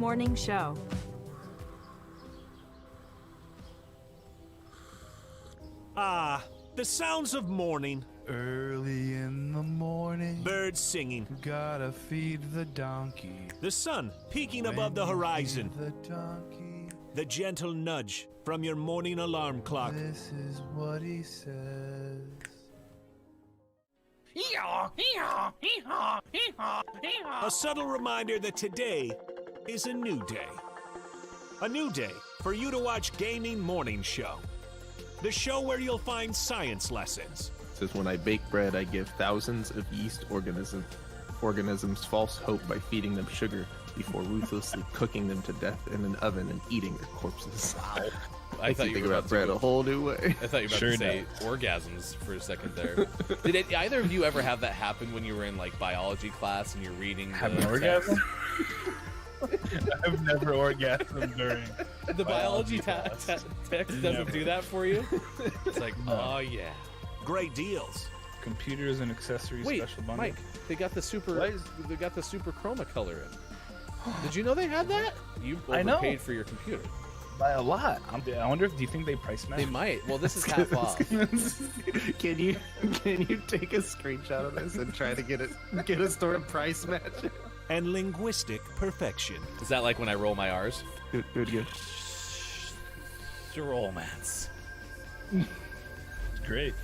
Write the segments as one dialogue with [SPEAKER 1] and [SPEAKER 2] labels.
[SPEAKER 1] Morning Show.
[SPEAKER 2] Ah, the sounds of morning.
[SPEAKER 3] Early in the morning,
[SPEAKER 2] Birds singing.
[SPEAKER 3] gotta feed the donkey.
[SPEAKER 2] The sun peeking above the
[SPEAKER 3] When you
[SPEAKER 2] horizon.
[SPEAKER 3] feed the donkey,
[SPEAKER 2] The gentle nudge from your morning alarm clock.
[SPEAKER 3] this is what he says.
[SPEAKER 2] A subtle reminder that today is a new day. A new day for you to watch Gaming Morning Show. The show where you'll find science lessons.
[SPEAKER 4] Says when I bake bread, I give thousands of yeast organisms false hope by feeding them sugar before ruthlessly cooking them to death in an oven and eating their corpses. Wow.
[SPEAKER 5] I thought you
[SPEAKER 4] think
[SPEAKER 5] were
[SPEAKER 4] about bread a whole new way.
[SPEAKER 5] I thought you were about to say orgasms for a second there. Did either of you ever have that happen when you were in like biology class and you're reading?
[SPEAKER 6] Have an orgasm? I've never orgasmed during
[SPEAKER 5] The biology text doesn't do that for you. It's like, oh yeah.
[SPEAKER 2] Great deals.
[SPEAKER 6] computers and accessories
[SPEAKER 5] Wait,
[SPEAKER 6] special bundle.
[SPEAKER 5] Mike, they got the super chroma color in. Did you know they had that? You
[SPEAKER 6] I know.
[SPEAKER 5] overpaid for your computer.
[SPEAKER 6] By a lot. I wonder if, do you think they price match?
[SPEAKER 5] They might. Well, this is half off.
[SPEAKER 4] Can you take a screenshot of this and try to get a store price match?
[SPEAKER 2] And linguistic perfection.
[SPEAKER 5] Is that like when I roll my R's?
[SPEAKER 4] Good.
[SPEAKER 5] Romance.
[SPEAKER 6] Great.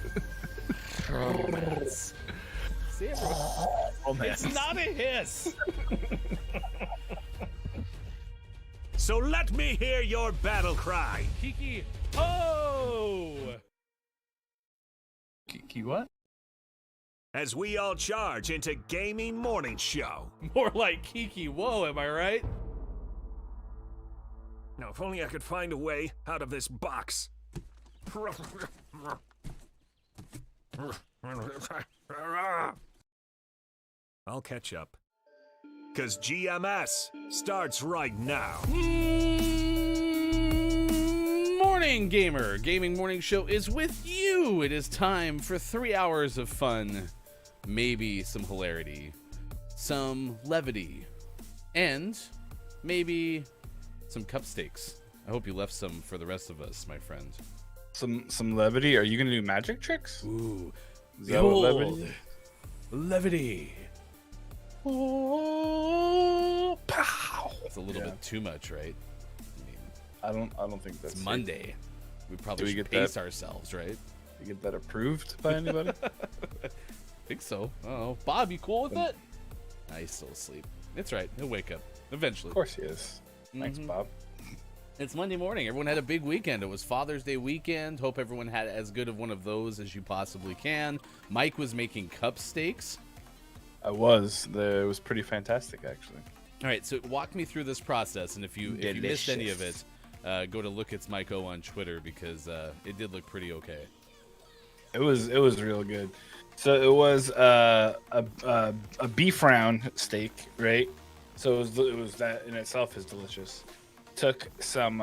[SPEAKER 5] Romance. See, everyone. It's not a hiss.
[SPEAKER 2] So let me hear your battle cry.
[SPEAKER 5] Kiki. Oh!
[SPEAKER 6] Kiki what?
[SPEAKER 2] As we all charge into Gaming Morning Show.
[SPEAKER 5] More like Kiki. Whoa, am I right?
[SPEAKER 2] Now, if only I could find a way out of this box. I'll catch up. 'Cause GMS starts right now.
[SPEAKER 5] Morning, gamer. Gaming Morning Show is with you. It is time for 3 hours of fun, maybe some hilarity, some levity, and maybe some cup steaks. I hope you left some for the rest of us, my friend.
[SPEAKER 6] Some levity. Are you gonna do magic tricks?
[SPEAKER 5] Ooh,
[SPEAKER 6] Is that what levity
[SPEAKER 5] behold,
[SPEAKER 6] is?
[SPEAKER 5] levity.
[SPEAKER 6] Oh, pow!
[SPEAKER 5] It's a little
[SPEAKER 6] Yeah.
[SPEAKER 5] bit too much, right? I mean,
[SPEAKER 6] I don't think that's
[SPEAKER 5] it's Monday. We probably
[SPEAKER 6] Do we
[SPEAKER 5] should
[SPEAKER 6] get
[SPEAKER 5] pace
[SPEAKER 6] that?
[SPEAKER 5] ourselves, right?
[SPEAKER 6] You get that approved by anybody?
[SPEAKER 5] I think so. Oh, Bob, you cool with it? Nah, he's still asleep. It's right. He'll wake up eventually.
[SPEAKER 6] Of course he is. Thanks,
[SPEAKER 5] Mhm.
[SPEAKER 6] Bob.
[SPEAKER 5] It's Monday morning. Everyone had a big weekend. It was Father's Day weekend. Hope everyone had as good of one of those as you possibly can. Mike was making cup steaks.
[SPEAKER 6] I was. It was pretty fantastic, actually.
[SPEAKER 5] All right, so walk me through this process, and if you missed any of it, go to Look It's Mike O on Twitter because it did look pretty okay.
[SPEAKER 6] It was real good. So it was a beef round steak, right? So it was that in itself is delicious. Took some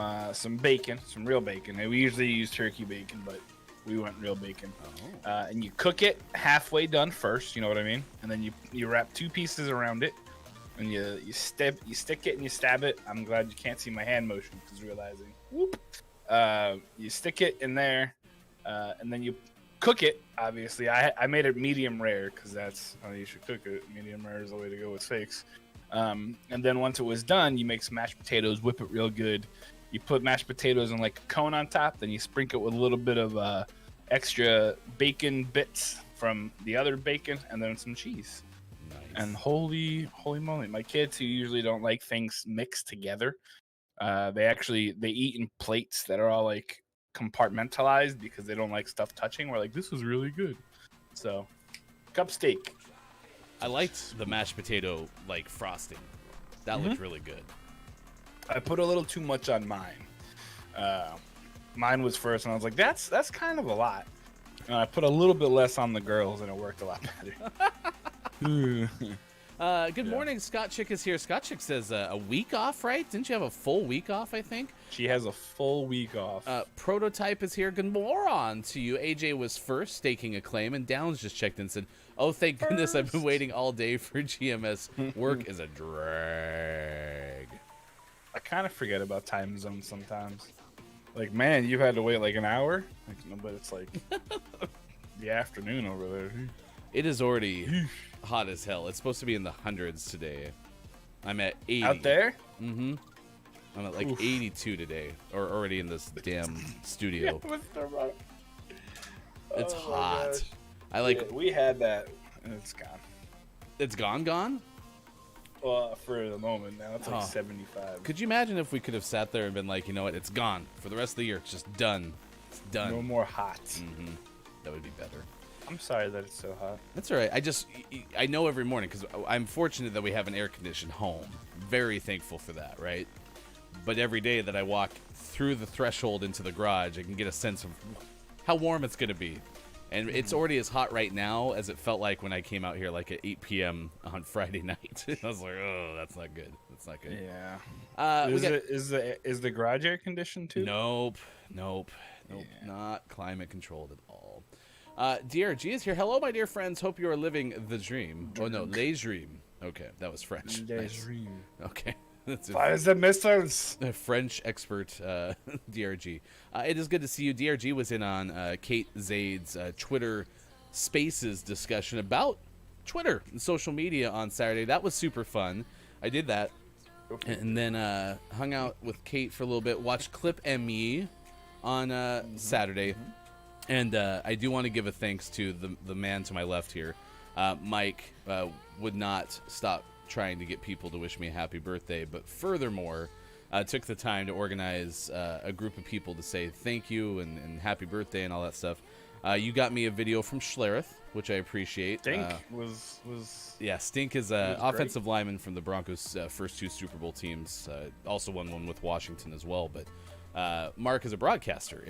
[SPEAKER 6] bacon, some real bacon. And we usually use turkey bacon, but we went real bacon. And you cook it halfway done first, you know what I mean? And then you wrap two pieces around it, and you stick it and you stab it. I'm glad you can't see my hand motion because realizing, whoop. You stick it in there, and then you cook it. Obviously, I made it medium rare because that's how you should cook it. Medium rare is the way to go with steaks. And then once it was done, you make some mashed potatoes, whip it real good. You put mashed potatoes in like a cone on top, then you sprinkle it with a little bit of extra bacon bits from the other bacon, and then some cheese.
[SPEAKER 5] Nice.
[SPEAKER 6] And holy moly, my kids who usually don't like things mixed together, they eat in plates that are all like compartmentalized because they don't like stuff touching. We're like, this is really good. So, cup steak.
[SPEAKER 5] I liked the mashed potato like frosting. That looked really good.
[SPEAKER 6] I put a little too much on mine. Mine was first, and I was like, that's kind of a lot. And I put a little bit less on the girls, and it worked a lot better.
[SPEAKER 5] Good morning, Scott Chick is here. Scott Chick says a week off, right? Didn't you have a full week off, I think?
[SPEAKER 6] She has a full week off.
[SPEAKER 5] Prototype is here. Good morning to you. AJ was first, staking a claim, and Downs just checked in and said, oh, thank goodness, I've been waiting all day for GMS. Work is a drag.
[SPEAKER 6] kind of forget about time zones sometimes. Like, man, you had to wait like an hour. Like, no, but it's like the afternoon over there.
[SPEAKER 5] It is already hot as hell. It's supposed to be in the hundreds today. I'm at 80.
[SPEAKER 6] Out there?
[SPEAKER 5] Mm-hmm. I'm at like 82 today, or already in this damn studio. It's
[SPEAKER 6] Oh my
[SPEAKER 5] hot.
[SPEAKER 6] gosh.
[SPEAKER 5] I like.
[SPEAKER 6] Yeah, we had that, and it's gone.
[SPEAKER 5] It's gone.
[SPEAKER 6] Well, for the moment now, it's like
[SPEAKER 5] Oh.
[SPEAKER 6] 75.
[SPEAKER 5] Could you imagine if we could have sat there and been like, you know what, it's gone for the rest of the year. It's just done. It's done.
[SPEAKER 6] No more hot.
[SPEAKER 5] That would be better.
[SPEAKER 6] I'm sorry that it's so hot.
[SPEAKER 5] That's all right. I know every morning because I'm fortunate that we have an air-conditioned home. Very thankful for that, right? But every day that I walk through the threshold into the garage, I can get a sense of how warm it's going to be. And it's already as hot right now as it felt like when I came out here like at 8 p.m. on Friday night. I was like, oh, that's not good. That's not good.
[SPEAKER 6] Yeah. Is the garage air conditioned too?
[SPEAKER 5] Nope.
[SPEAKER 6] Yeah.
[SPEAKER 5] Not climate controlled at all. DRG is here. Hello, my dear friends. Hope you are living the dream. Oh, no, les dream. Okay, that was French. Nice. Okay. That's
[SPEAKER 6] Why is it missiles?
[SPEAKER 5] a French expert, DRG. It is good to see you. DRG was in on Kate Zaid's Twitter Spaces discussion about Twitter and social media on Saturday. That was super fun. I did that.
[SPEAKER 6] Okay.
[SPEAKER 5] And then hung out with Kate for a little bit. Watched Clip ME on Saturday. And I do want to give a thanks to the man to my left here. Mike would not stop trying to get people to wish me a happy birthday, but furthermore, took the time to organize a group of people to say thank you and happy birthday and all that stuff. You got me a video from Schlereth, which I appreciate.
[SPEAKER 6] Stink was
[SPEAKER 5] Yeah, Stink is an offensive lineman from the Broncos' first two Super Bowl teams. Also won one with Washington as well. But Mark is a broadcaster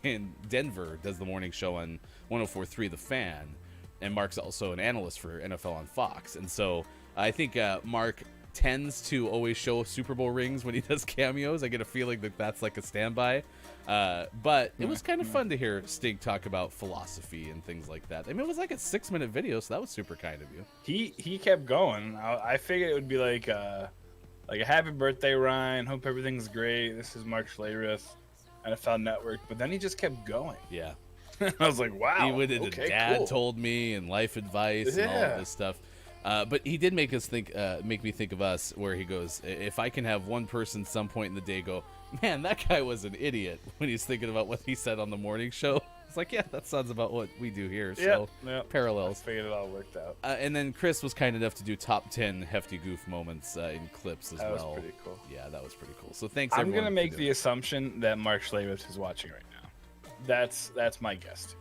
[SPEAKER 5] in Denver, does the morning show on 104.3 The Fan. And Mark's also an analyst for NFL on Fox. And so I think Mark tends to always show Super Bowl rings when he does cameos. I get a feeling that that's like a standby. But it was kind of fun to hear Stig talk about philosophy and things like that. I mean, it was like a 6-minute video, so that was super kind of you.
[SPEAKER 6] he kept going. I figured it would be like a happy birthday, Ryan. Hope everything's great. This is Mark Schlereth, NFL Network. But then he just kept going.
[SPEAKER 5] Yeah.
[SPEAKER 6] I was like, wow.
[SPEAKER 5] He went into
[SPEAKER 6] okay,
[SPEAKER 5] Dad
[SPEAKER 6] cool.
[SPEAKER 5] told me and life advice and all of this stuff. But he did make me think of us, where he goes, if I can have one person some point in the day go, man, that guy was an idiot, when he's thinking about what he said on the morning show. It's like, yeah, that sounds about what we do here. So parallels.
[SPEAKER 6] I figured it all worked out.
[SPEAKER 5] And then Chris was kind enough to do top 10 hefty goof moments in clips as well.
[SPEAKER 6] That was pretty cool.
[SPEAKER 5] Yeah, that was pretty cool. So thanks,
[SPEAKER 6] I'm
[SPEAKER 5] everyone.
[SPEAKER 6] gonna make
[SPEAKER 5] for
[SPEAKER 6] the assumption that Mark Schlereth is watching right now. That's my guess.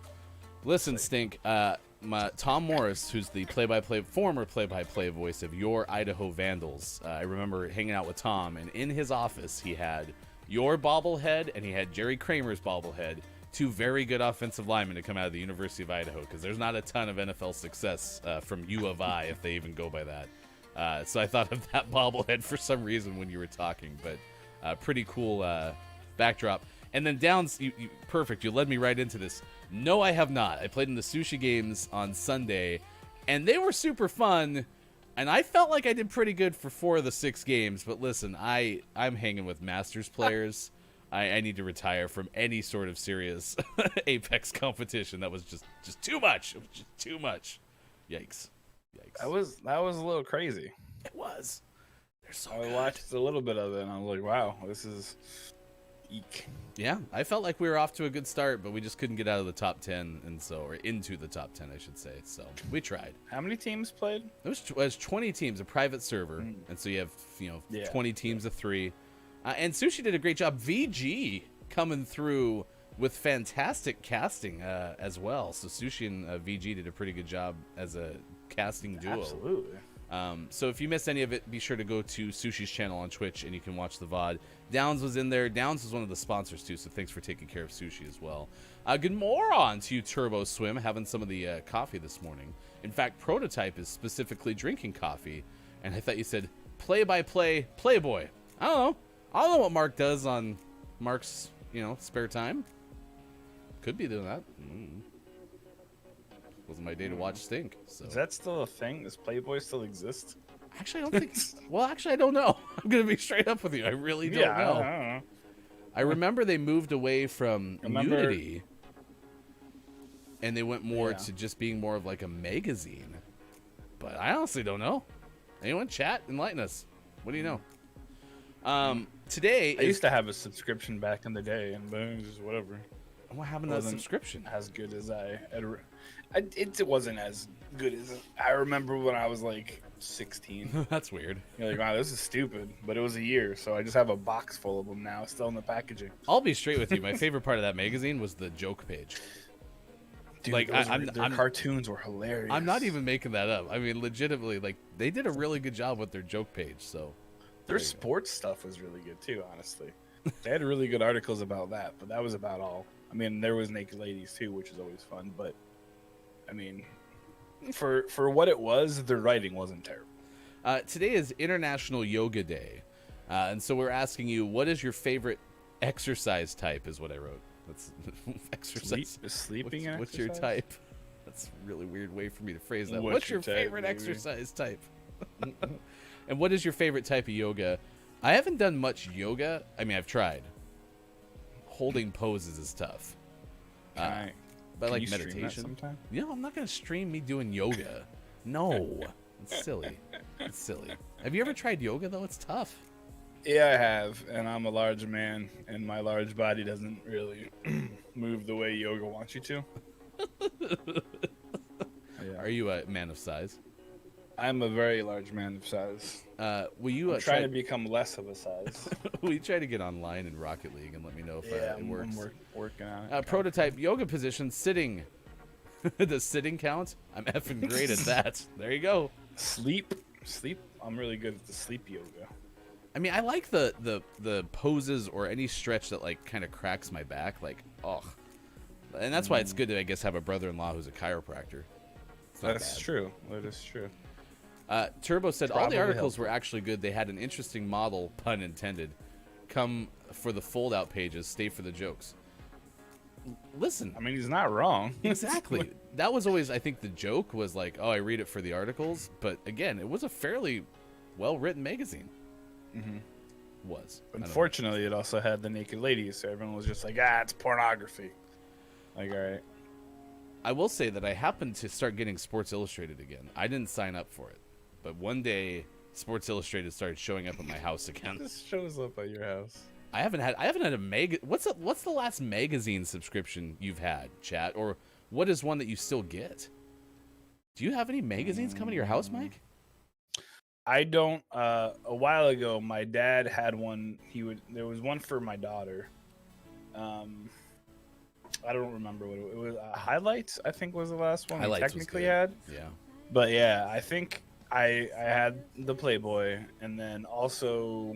[SPEAKER 5] Listen, Stink. Tom Morris, who's the former play-by-play voice of your Idaho Vandals. I remember hanging out with Tom, and in his office he had your bobblehead and he had Jerry Kramer's bobblehead. Two very good offensive linemen to come out of the University of Idaho, because there's not a ton of NFL success from U of I, if they even go by that. So I thought of that bobblehead for some reason when you were talking, but pretty cool backdrop. And then Downs, perfect. You led me right into this. No, I have not. I played in the sushi games on Sunday, and they were super fun. And I felt like I did pretty good for 4 of the 6 games. But listen, I'm hanging with Masters players. I need to retire from any sort of serious Apex competition. That was just too much. It was just too much. Yikes.
[SPEAKER 6] That was a little crazy.
[SPEAKER 5] It was. They're so
[SPEAKER 6] I
[SPEAKER 5] good.
[SPEAKER 6] watched a little bit of it, and I was like, wow, this is eek.
[SPEAKER 5] Yeah, I felt like we were off to a good start, but we just couldn't get out of the top 10, or into the top 10, I should say. So we tried.
[SPEAKER 6] How many teams played?
[SPEAKER 5] It was 20 teams, a private server, and so you have 20 teams of 3. And Sushi did a great job. VG coming through with fantastic casting as well. So Sushi and VG did a pretty good job as a casting duo.
[SPEAKER 6] Absolutely.
[SPEAKER 5] So if you missed any of it, be sure to go to Sushi's channel on Twitch and you can watch the VOD. Downs was in there. Downs was one of the sponsors too, so thanks for taking care of Sushi as well. Good morning to you, Turbo Swim, having some of the coffee this morning. In fact, Prototype is specifically drinking coffee, and I thought you said play-by-play Playboy. I don't know what Mark does on Mark's, spare time. Could be doing that. Wasn't my day to watch Stink. So.
[SPEAKER 6] Is that still a thing? Does Playboy still exist?
[SPEAKER 5] Actually, I don't think. Well, actually, I don't know. I'm gonna be straight up with you. I really don't
[SPEAKER 6] Yeah,
[SPEAKER 5] know.
[SPEAKER 6] I don't know.
[SPEAKER 5] I remember they moved away from Unity, and they went more
[SPEAKER 6] Yeah.
[SPEAKER 5] to just being more of like a magazine. But I honestly don't know. Anyone chat? Enlighten us. What do you know? Today
[SPEAKER 6] I used to have a subscription back in the day, and but it was just whatever.
[SPEAKER 5] what happened to that
[SPEAKER 6] wasn't-
[SPEAKER 5] subscription?
[SPEAKER 6] As good as it wasn't as good as I remember when I was like 16.
[SPEAKER 5] That's weird.
[SPEAKER 6] You're like, wow, this is stupid. But it was a year, so I just have a box full of them now, still in the packaging.
[SPEAKER 5] I'll be straight with you. My favorite part of that magazine was the joke page.
[SPEAKER 6] Dude,
[SPEAKER 5] Like,
[SPEAKER 6] their cartoons were hilarious.
[SPEAKER 5] I'm not even making that up. I mean, legitimately, like they did a really good job with their joke page. So
[SPEAKER 6] Their sports stuff was really good too, honestly. They had really good articles about that, but that was about all. I mean, there was naked ladies too, which is always fun. But I mean, for what it was, their writing wasn't terrible.
[SPEAKER 5] today is International Yoga Day, and so we're asking you, what is your favorite exercise type? Is what I wrote. That's exercise.
[SPEAKER 6] Sleeping.
[SPEAKER 5] What's your
[SPEAKER 6] exercise?
[SPEAKER 5] type? That's a really weird way for me to phrase that.
[SPEAKER 6] What's
[SPEAKER 5] What's
[SPEAKER 6] your
[SPEAKER 5] your
[SPEAKER 6] type,
[SPEAKER 5] favorite
[SPEAKER 6] baby?
[SPEAKER 5] exercise type? And what is your favorite type of yoga? I haven't done much yoga. I mean, I've tried. Holding poses is tough.
[SPEAKER 6] Can
[SPEAKER 5] But I like
[SPEAKER 6] you stream that
[SPEAKER 5] meditation.
[SPEAKER 6] sometime?
[SPEAKER 5] No, I'm not gonna stream me doing yoga. No, it's silly. It's silly. Have you ever tried yoga though? It's tough.
[SPEAKER 6] Yeah, I have, and I'm a large man, and my large body doesn't really move the way yoga wants you to. Yeah.
[SPEAKER 5] Are you a man of size?
[SPEAKER 6] I'm a very large man of size.
[SPEAKER 5] Will you
[SPEAKER 6] I'm trying to become less of a size.
[SPEAKER 5] will you try to get online in Rocket League and let me know if
[SPEAKER 6] Yeah,
[SPEAKER 5] it
[SPEAKER 6] I'm
[SPEAKER 5] works?
[SPEAKER 6] working on it.
[SPEAKER 5] Prototype yoga position sitting. Does sitting count? I'm effing great at that. There you go.
[SPEAKER 6] Sleep. I'm really good at the sleep yoga.
[SPEAKER 5] I mean, I like the poses or any stretch that like kind of cracks my back. Like, oh, and that's why it's good to I guess have a brother-in-law who's a chiropractor. It's not
[SPEAKER 6] That's
[SPEAKER 5] bad.
[SPEAKER 6] true. That is true.
[SPEAKER 5] Turbo said all the
[SPEAKER 6] Probably
[SPEAKER 5] articles
[SPEAKER 6] helpful.
[SPEAKER 5] were actually good. They had an interesting model, pun intended. Come for the fold-out pages, stay for the jokes. Listen,
[SPEAKER 6] I mean, he's not wrong.
[SPEAKER 5] exactly. That was always, I think, the joke was like, oh, I read it for the articles. But again, it was a fairly well-written magazine.
[SPEAKER 6] Mhm.
[SPEAKER 5] Was. I don't know.
[SPEAKER 6] Unfortunately, it also had the naked ladies, so everyone was just like, it's pornography. Like, all right.
[SPEAKER 5] I will say that I happened to start getting Sports Illustrated again. I didn't sign up for it. But one day, Sports Illustrated started showing up at my house again.
[SPEAKER 6] This shows up at your house.
[SPEAKER 5] I haven't had a what's the last magazine subscription you've had, chat? Or what is one that you still get? Do you have any magazines coming to your house, Mike?
[SPEAKER 6] I don't. A while ago, my dad had one. There was one for my daughter. I don't remember what it was. Highlights, I think, was the last one
[SPEAKER 5] Highlights
[SPEAKER 6] we
[SPEAKER 5] was
[SPEAKER 6] technically
[SPEAKER 5] good.
[SPEAKER 6] had.
[SPEAKER 5] Yeah.
[SPEAKER 6] But yeah, I think I had the Playboy, and then also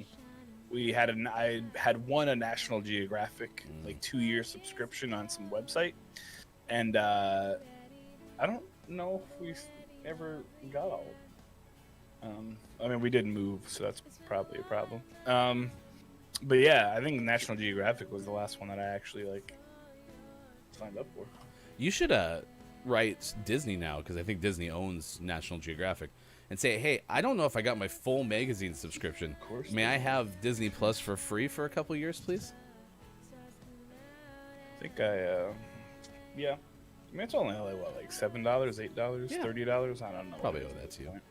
[SPEAKER 6] I had a National Geographic like 2-year subscription on some website, and I don't know if we ever got all. I mean, we didn't move, so that's probably a problem. But yeah, I think National Geographic was the last one that I actually like signed up for.
[SPEAKER 5] You should write Disney now, because I think Disney owns National Geographic, and say, hey, I don't know if I got my full magazine subscription.
[SPEAKER 6] Of course.
[SPEAKER 5] May I have Disney Plus for free for a couple years, please?
[SPEAKER 6] I think yeah. I mean, it's only like $7, $8,
[SPEAKER 5] Yeah.
[SPEAKER 6] $30. I don't know.
[SPEAKER 5] Probably
[SPEAKER 6] what it
[SPEAKER 5] owe
[SPEAKER 6] is
[SPEAKER 5] that
[SPEAKER 6] at
[SPEAKER 5] to you.
[SPEAKER 6] this point.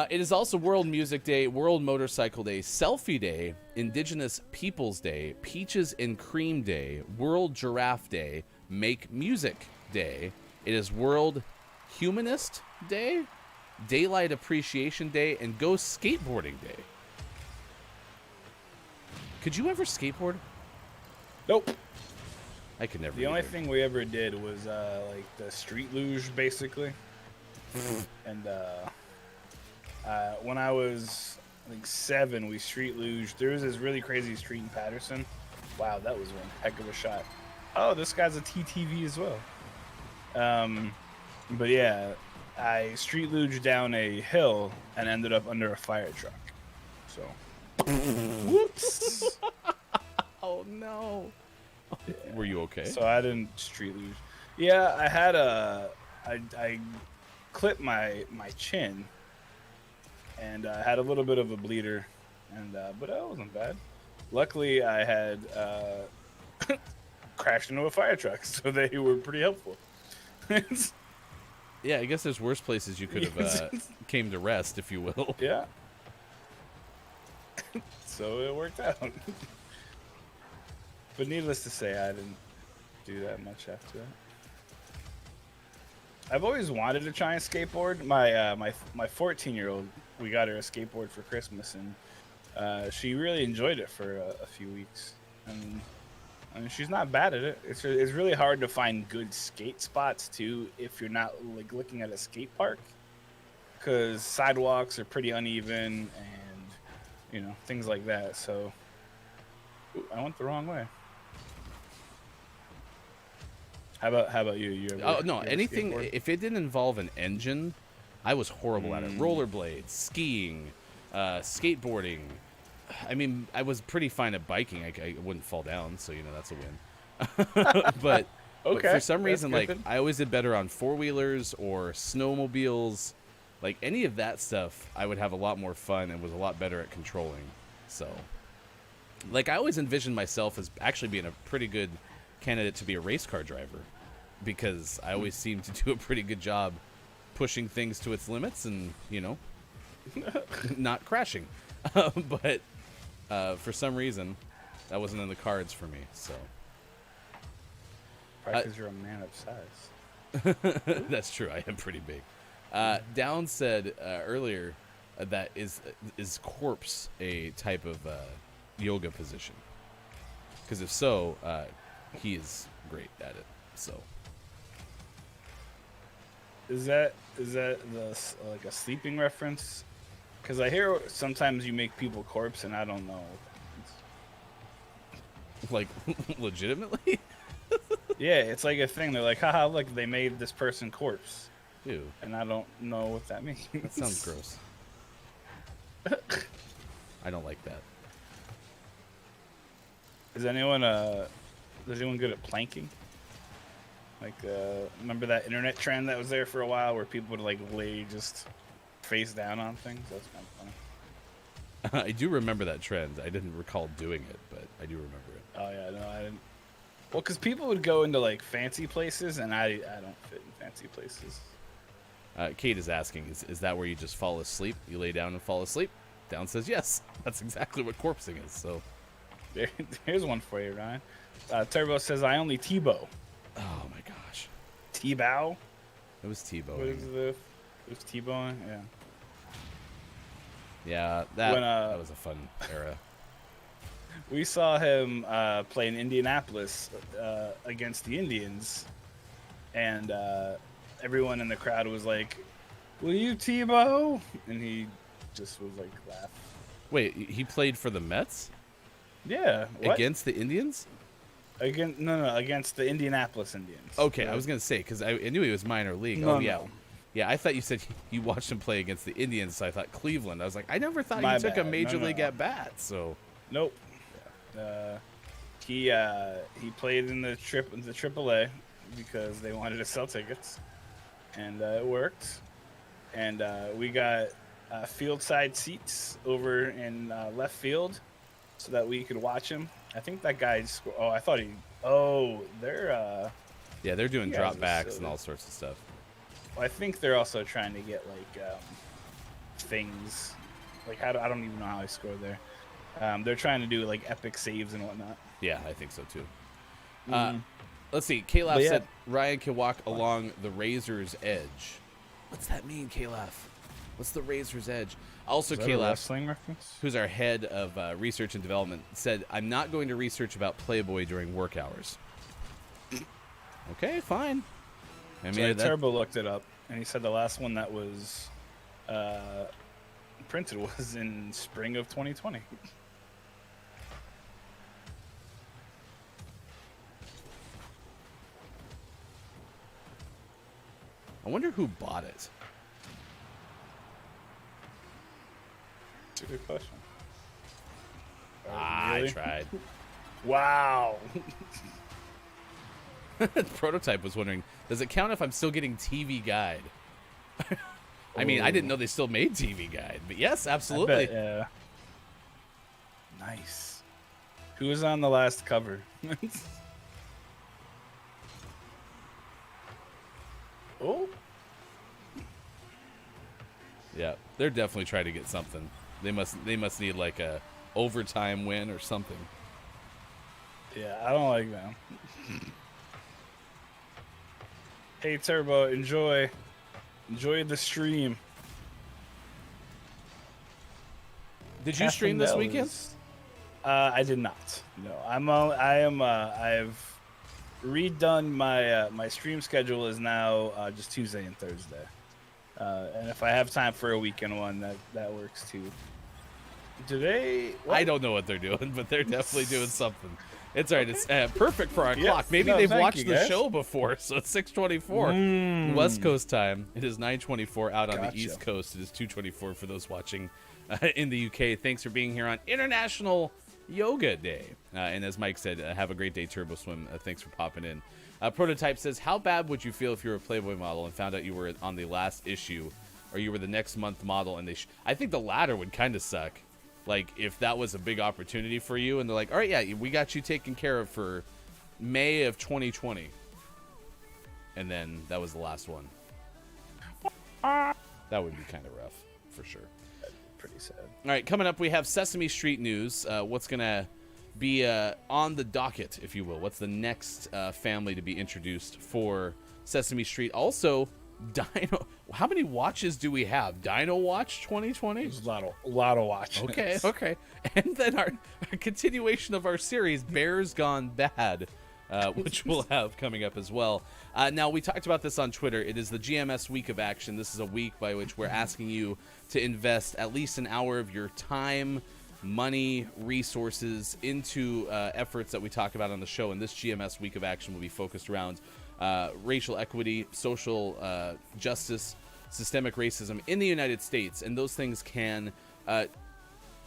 [SPEAKER 5] It is also World Music Day, World Motorcycle Day, Selfie Day, Indigenous Peoples Day, Peaches and Cream Day, World Giraffe Day, Make Music Day. It is World Humanist Day, Daylight Appreciation Day, and Go Skateboarding Day. Could you ever skateboard?
[SPEAKER 6] Nope.
[SPEAKER 5] I could never.
[SPEAKER 6] The only
[SPEAKER 5] either.
[SPEAKER 6] thing we ever did was like the street luge, basically. And when I was I think 7, we street luged. There was this really crazy street in Patterson. Wow, that was one heck of a shot. Oh, this guy's a TTV as well. But yeah, I street luged down a hill and ended up under a fire truck. So, whoops.
[SPEAKER 5] Oh no. Were you okay?
[SPEAKER 6] So I didn't street luge. Yeah, I had I clipped my chin and I had a little bit of a bleeder, and but that wasn't bad. Luckily, I had crashed into a fire truck, so they were pretty helpful.
[SPEAKER 5] Yeah, I guess there's worse places you could have came to rest, if you will.
[SPEAKER 6] Yeah. So it worked out. But needless to say, I didn't do that much after that. I've always wanted to try and skateboard. My 14-year-old, we got her a skateboard for Christmas, and she really enjoyed it for a few weeks. And I mean, she's not bad at it. It's really hard to find good skate spots too if you're not like looking at a skate park, because sidewalks are pretty uneven and things like that. So ooh, I went the wrong way. How about you? You ever,
[SPEAKER 5] Oh no,
[SPEAKER 6] you ever
[SPEAKER 5] anything
[SPEAKER 6] skateboard?
[SPEAKER 5] if it didn't involve an engine, I was horrible at it. Rollerblades, skiing, skateboarding. I mean, I was pretty fine at biking. I wouldn't fall down, so that's a win. but
[SPEAKER 6] Okay,
[SPEAKER 5] for some
[SPEAKER 6] that's
[SPEAKER 5] reason,
[SPEAKER 6] good
[SPEAKER 5] like
[SPEAKER 6] then.
[SPEAKER 5] I always did better on 4-wheelers or snowmobiles, like any of that stuff. I would have a lot more fun and was a lot better at controlling. So, like I always envisioned myself as actually being a pretty good candidate to be a race car driver, because I always seem to do a pretty good job pushing things to its limits and not crashing. But for some reason, that wasn't in the cards for me. So
[SPEAKER 6] Probably 'cause you're a man of size.
[SPEAKER 5] that's true. I am pretty big. Down said earlier that is corpse a type of yoga position? Because if so, he is great at it. So
[SPEAKER 6] Is that like a sleeping reference? Because I hear sometimes you make people corpse, and I don't know.
[SPEAKER 5] like legitimately,
[SPEAKER 6] Yeah, it's like a thing. They're like, haha, look, they made this person corpse.
[SPEAKER 5] ew,
[SPEAKER 6] And I don't know what that means.
[SPEAKER 5] that sounds gross. I don't like that.
[SPEAKER 6] Is anyone good at planking? Like, remember that internet trend that was there for a while where people would like lay just face down on things? That's kind of funny.
[SPEAKER 5] I do remember that trend. I didn't recall doing it, but I do remember it.
[SPEAKER 6] Oh yeah, no, I didn't. Well, because people would go into like fancy places, and I don't fit in fancy places.
[SPEAKER 5] Kate is asking, is that where you just fall asleep? You lay down and fall asleep? Down says yes. That's exactly what corpsing is. So,
[SPEAKER 6] Here's one for you, Ryan. Turbo says, I only T-bow.
[SPEAKER 5] oh my gosh,
[SPEAKER 6] T-bow?
[SPEAKER 5] it was
[SPEAKER 6] What
[SPEAKER 5] T-bowing.
[SPEAKER 6] is it was T-bowing? Yeah.
[SPEAKER 5] Yeah, that
[SPEAKER 6] When,
[SPEAKER 5] that was a fun era.
[SPEAKER 6] We saw him play in Indianapolis against the Indians, and everyone in the crowd was like, will you T-bow? And he just was like, laugh.
[SPEAKER 5] Wait, he played for the Mets
[SPEAKER 6] Yeah. What?
[SPEAKER 5] against the Indians?
[SPEAKER 6] Against the Indianapolis Indians.
[SPEAKER 5] Okay, I was gonna say because I knew he was minor league.
[SPEAKER 6] No,
[SPEAKER 5] Oh yeah,
[SPEAKER 6] no.
[SPEAKER 5] yeah. I thought you said you watched him play against the Indians, so I thought Cleveland. I was like, I never thought
[SPEAKER 6] My
[SPEAKER 5] you took a
[SPEAKER 6] bad.
[SPEAKER 5] major
[SPEAKER 6] No,
[SPEAKER 5] league
[SPEAKER 6] no.
[SPEAKER 5] at bat. So
[SPEAKER 6] Nope. He played in the AAA because they wanted to sell tickets, and it worked. And we got field side seats over in left field so that we could watch him. I think that guy. Oh, I thought he. Oh, they're.
[SPEAKER 5] yeah, they're doing
[SPEAKER 6] You
[SPEAKER 5] drop
[SPEAKER 6] guys are
[SPEAKER 5] backs and
[SPEAKER 6] silly.
[SPEAKER 5] all sorts of stuff.
[SPEAKER 6] I think they're also trying to get like things. Like I don't even know how I scored there. They're trying to do like epic saves and whatnot.
[SPEAKER 5] Yeah, I think so too.
[SPEAKER 6] Mhm.
[SPEAKER 5] Let's see. Kalaf
[SPEAKER 6] But yeah.
[SPEAKER 5] said Ryan can walk along the razor's edge. What's that mean, Kalaf? What's the razor's edge? Also,
[SPEAKER 6] Is that a
[SPEAKER 5] Kalaf,
[SPEAKER 6] wrestling reference?
[SPEAKER 5] who's our head of research and development, said, I'm not going to research about Playboy during work hours. Okay, fine. I mean,
[SPEAKER 6] So
[SPEAKER 5] that,
[SPEAKER 6] Turbo looked it up, and he said the last one that was printed was in spring of 2020.
[SPEAKER 5] I wonder who bought it.
[SPEAKER 6] That's a good question.
[SPEAKER 5] I
[SPEAKER 6] Really?
[SPEAKER 5] tried.
[SPEAKER 6] Wow.
[SPEAKER 5] Prototype was wondering, does it count if I'm still getting TV Guide? I mean, I
[SPEAKER 6] Ooh.
[SPEAKER 5] didn't know they still made TV Guide, but yes,
[SPEAKER 6] I
[SPEAKER 5] absolutely.
[SPEAKER 6] bet, yeah. Nice. Who was on the last cover? Oh,
[SPEAKER 5] Yeah, they're definitely trying to get something. They must need like a overtime win or something.
[SPEAKER 6] yeah. I don't like them. Hey, Turbo, enjoy the stream.
[SPEAKER 5] Did you stream this
[SPEAKER 6] Catherine
[SPEAKER 5] weekend?
[SPEAKER 6] Ellis. I did not. No, I've redone my stream schedule is now just Tuesday and Thursday. And if I have time for a weekend one, that works too. Do they?
[SPEAKER 5] I don't know what they're doing, but they're definitely doing something. It's all right. It's perfect for our
[SPEAKER 6] Yeah,
[SPEAKER 5] clock. Maybe
[SPEAKER 6] no,
[SPEAKER 5] they've
[SPEAKER 6] thank
[SPEAKER 5] watched
[SPEAKER 6] you,
[SPEAKER 5] the
[SPEAKER 6] guys.
[SPEAKER 5] show before, so it's 6:24 West Coast time. It is 9:24 out on the
[SPEAKER 6] Gotcha.
[SPEAKER 5] East Coast. It is 2:24 for those watching in the UK. Thanks for being here on International Yoga Day. And as Mike said, have a great day, Turbo Swim. Thanks for popping in. Prototype says, how bad would you feel if you were a Playboy model and found out you were on the last issue, or you were the next month model? And I think the latter would kind of suck. Like, if that was a big opportunity for you, and they're like, all right, yeah, we got you taken care of for May of 2020. And then that was the last one. That would be kind of rough, for sure.
[SPEAKER 6] Pretty sad.
[SPEAKER 5] All right, coming up, we have Sesame Street news. What's going to be on the docket, if you will? What's the next family to be introduced for Sesame Street? Also, Dino. How many watches do we have? Dino Watch 2020?
[SPEAKER 6] There's a lot of watching.
[SPEAKER 5] Okay. And then our continuation of our series, Bears Gone Bad, which we'll have coming up as well. Now, we talked about this on Twitter. It is the GMS Week of Action. This is a week by which we're asking you to invest at least an hour of your time, money, resources into efforts that we talk about on the show. And this GMS Week of Action will be focused around racial equity, social justice, systemic racism in the United States. And those things can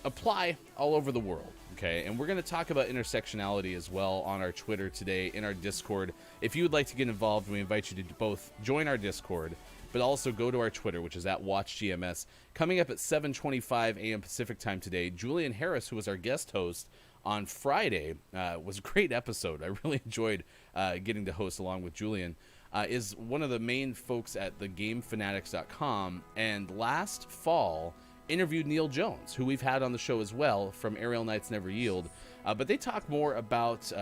[SPEAKER 5] apply all over the world. Okay, and we're going to talk about intersectionality as well on our Twitter today, in our Discord. If you would like to get involved, we invite you to both join our Discord, but also go to our Twitter, which is at WatchGMS. Coming up at 7:25 a.m. Pacific time today, Julian Harris, who was our guest host on Friday, was a great episode. I really enjoyed getting to host along with Julian. Is one of the main folks at thegamefanatics.com, and last fall interviewed Neil Jones, who we've had on the show as well from Aerial Knights Never Yield. But they talk more about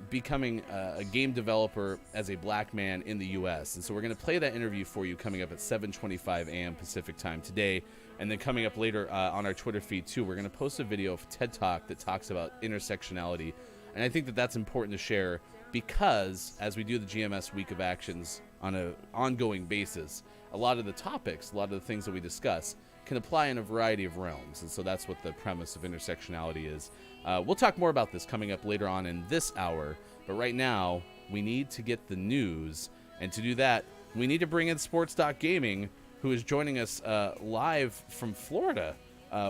[SPEAKER 5] becoming a game developer as a black man in the U.S. And so we're going to play that interview for you coming up at 7:25 a.m. Pacific time today. And then coming up later on our Twitter feed, too, we're going to post a video of TED Talk that talks about intersectionality. And I think that that's important to share because as we do the GMS Week of Actions on an ongoing basis, a lot of the topics, a lot of the things that we discuss can apply in a variety of realms. And so that's what the premise of intersectionality is. We'll talk more about this coming up later on in this hour. But right now, we need to get the news. And to do that, we need to bring in Sports.Gaming, who is joining us live from Florida,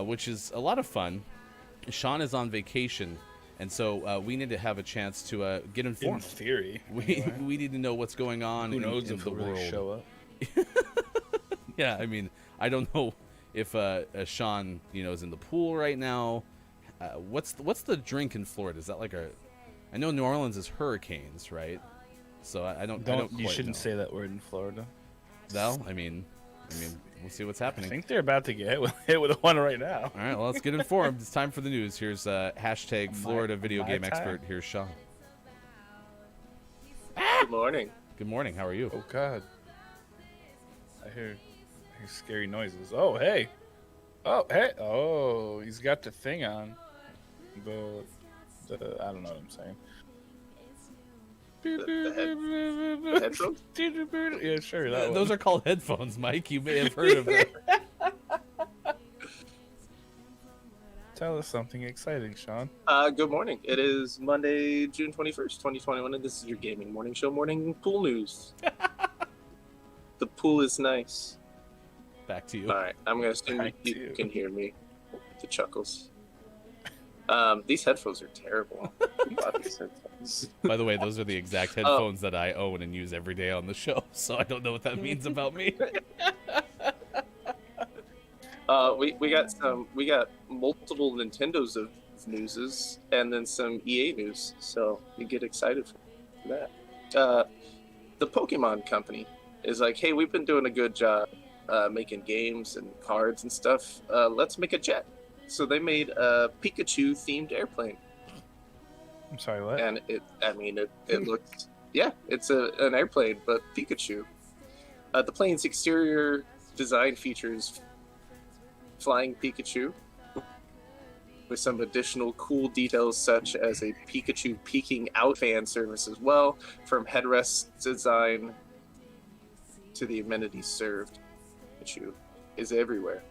[SPEAKER 5] which is a lot of fun. Sean is on vacation, and so we need to have a chance to get
[SPEAKER 6] In
[SPEAKER 5] informed.
[SPEAKER 6] theory,
[SPEAKER 5] We need to know what's going on
[SPEAKER 6] who
[SPEAKER 5] in,
[SPEAKER 6] knows
[SPEAKER 5] in
[SPEAKER 6] if
[SPEAKER 5] the
[SPEAKER 6] he'll
[SPEAKER 5] world.
[SPEAKER 6] really show up?
[SPEAKER 5] Yeah, I mean, I don't know if Sean, is in the pool right now. What's the drink in Florida? Is that like a? I know New Orleans is hurricanes, right? So I don't.
[SPEAKER 6] You
[SPEAKER 5] quite
[SPEAKER 6] shouldn't
[SPEAKER 5] know.
[SPEAKER 6] say that word in Florida.
[SPEAKER 5] No, I mean, we'll see what's
[SPEAKER 6] I
[SPEAKER 5] happening.
[SPEAKER 6] think they're about to get hit with one right now.
[SPEAKER 5] All right, well, let's get informed. It's time for the news. Here's hashtag Florida video
[SPEAKER 6] my
[SPEAKER 5] game
[SPEAKER 6] time.
[SPEAKER 5] expert. Here's Sean.
[SPEAKER 1] Good morning.
[SPEAKER 5] Good morning. How are you?
[SPEAKER 6] Oh God! I hear scary noises. Oh hey! Oh hey! Oh, he's got the thing on. The I don't know what I'm saying.
[SPEAKER 1] The headphones?
[SPEAKER 6] Yeah, sure. That
[SPEAKER 5] Those
[SPEAKER 6] one.
[SPEAKER 5] are called headphones, Mike. You may have heard of them.
[SPEAKER 6] Tell us something exciting, Sean.
[SPEAKER 1] Good morning. It is Monday, June 21st, 2021, and this is your gaming morning show, morning pool news. The pool is nice.
[SPEAKER 5] Back to you.
[SPEAKER 1] All right, I'm going to assume
[SPEAKER 6] Back to
[SPEAKER 1] you
[SPEAKER 6] you.
[SPEAKER 1] can hear me. The chuckles. These headphones are terrible. Who bought these headphones?
[SPEAKER 5] By the way, those are the exact headphones that I own and use every day on the show, so I don't know what that means about me.
[SPEAKER 1] We got multiple Nintendos of newses and then some EA news, so you get excited for that. The Pokemon company is like, hey, we've been doing a good job making games and cards and stuff. Let's make a jet. So they made a Pikachu themed airplane,
[SPEAKER 6] I'm sorry, what?
[SPEAKER 1] and it looks, yeah, it's an airplane, but Pikachu. The plane's exterior design features flying Pikachu with some additional cool details such as a Pikachu peeking out fan service as well, from headrest design to the amenities served. Pikachu is everywhere.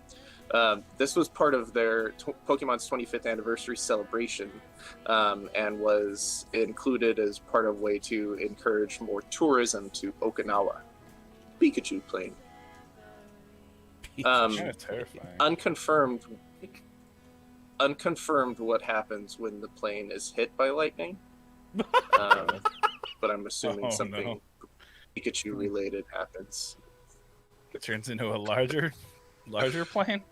[SPEAKER 1] This was part of their Pokemon's 25th anniversary celebration, and was included as part of a way to encourage more tourism to Okinawa. Pikachu plane.
[SPEAKER 6] Kind of terrifying.
[SPEAKER 1] Unconfirmed what happens when the plane is hit by lightning, but I'm assuming something Pikachu related happens.
[SPEAKER 6] It turns into a larger plane.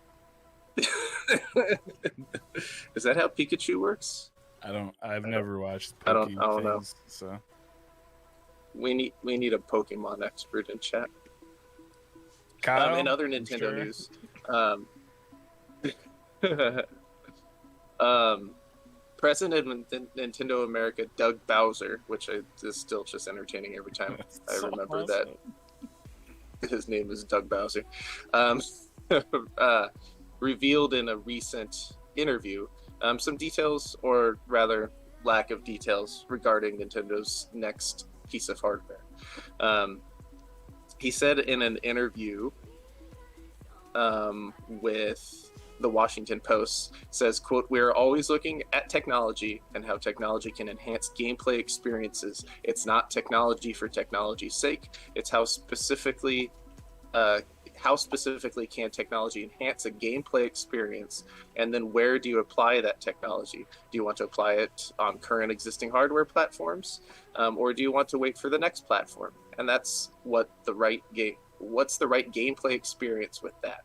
[SPEAKER 1] Is that how Pikachu works?
[SPEAKER 6] I've never watched.
[SPEAKER 1] I don't know.
[SPEAKER 6] Things, so
[SPEAKER 1] We need a Pokemon expert in chat.
[SPEAKER 6] Kyle,
[SPEAKER 1] In other
[SPEAKER 6] I'm
[SPEAKER 1] Nintendo
[SPEAKER 6] sure.
[SPEAKER 1] news, President of Nintendo America, Doug Bowser, which is still just entertaining every time
[SPEAKER 6] That's
[SPEAKER 1] I
[SPEAKER 6] so
[SPEAKER 1] remember
[SPEAKER 6] awesome.
[SPEAKER 1] that his name is Doug Bowser, revealed in a recent interview some details, or rather lack of details, regarding Nintendo's next piece of hardware. He said in an interview with the Washington Post, says, quote, "We are always looking at technology and how technology can enhance gameplay experiences. It's not technology for technology's sake. It's how specifically can technology enhance a gameplay experience, and then where do you apply that technology? Do you want to apply it on current existing hardware platforms, or do you want to wait for the next platform? And that's what's the right gameplay experience with that."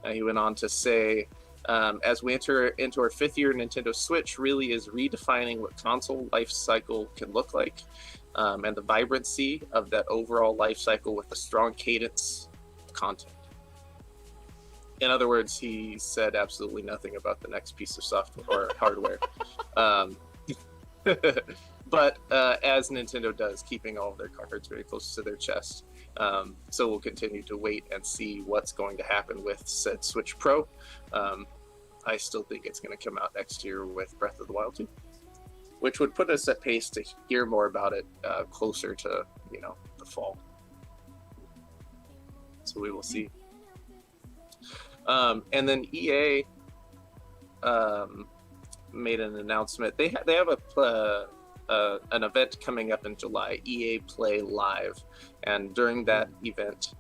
[SPEAKER 1] He went on to say, as we enter into our 5th year, Nintendo Switch really is redefining what console life cycle can look like, and the vibrancy of that overall life cycle with a strong cadence of content. In other words, he said absolutely nothing about the next piece of software or hardware. But as Nintendo does, keeping all of their cards very close to their chest. So we'll continue to wait and see what's going to happen with said Switch Pro. I still think it's going to come out next year with Breath of the Wild 2, which would put us at pace to hear more about it closer to, the fall. So we will see. And then EA made an announcement. They have an event coming up in July, EA Play Live, and during that event,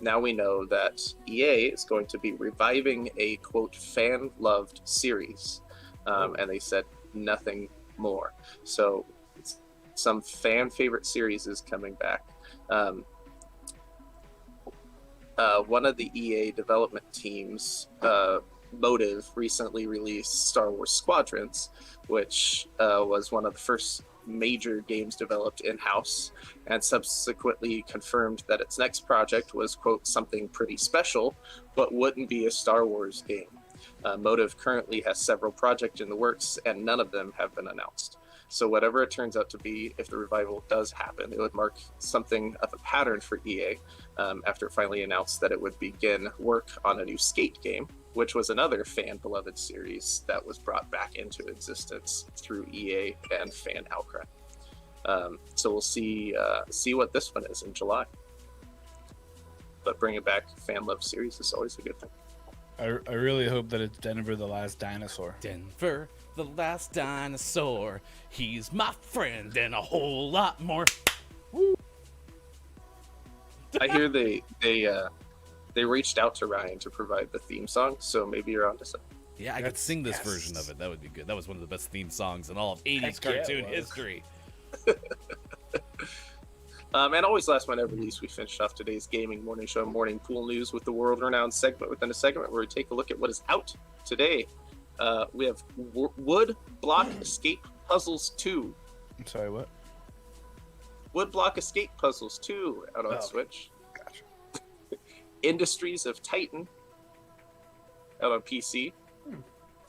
[SPEAKER 1] now we know that EA is going to be reviving a, quote, fan-loved series, and they said nothing more. So some fan favorite series is coming back. One of the EA development teams, Motive, recently released Star Wars Squadrons, which was one of the first major games developed in-house, and subsequently confirmed that its next project was, quote, something pretty special, but wouldn't be a Star Wars game. Motive currently has several projects in the works, and none of them have been announced. So whatever it turns out to be, if the revival does happen, it would mark something of a pattern for EA, after it finally announced that it would begin work on a new Skate game, which was another fan-beloved series that was brought back into existence through EA and fan outcry. So we'll see what this one is in July. But bringing back fan-loved series is always a good thing.
[SPEAKER 6] I really hope that it's Denver the Last Dinosaur.
[SPEAKER 5] Denver, the last dinosaur. He's my friend and a whole lot more.
[SPEAKER 1] I hear they reached out to Ryan to provide the theme song, so maybe you're onto something.
[SPEAKER 5] Yeah, I could sing this version of it. That would be good. That was one of the best theme songs in all of 80s
[SPEAKER 6] Heck yeah, it
[SPEAKER 5] cartoon
[SPEAKER 6] was.
[SPEAKER 5] history.
[SPEAKER 1] And always last but never least, we finished off today's gaming morning show, Morning Pool News, with the world-renowned segment within a segment where we take a look at what is out today. We have Wood Block Escape Puzzles 2.
[SPEAKER 6] I'm sorry, what?
[SPEAKER 1] Wood Block Escape Puzzles 2 out on Switch.
[SPEAKER 6] Gotcha.
[SPEAKER 1] Industries of Titan out on PC. I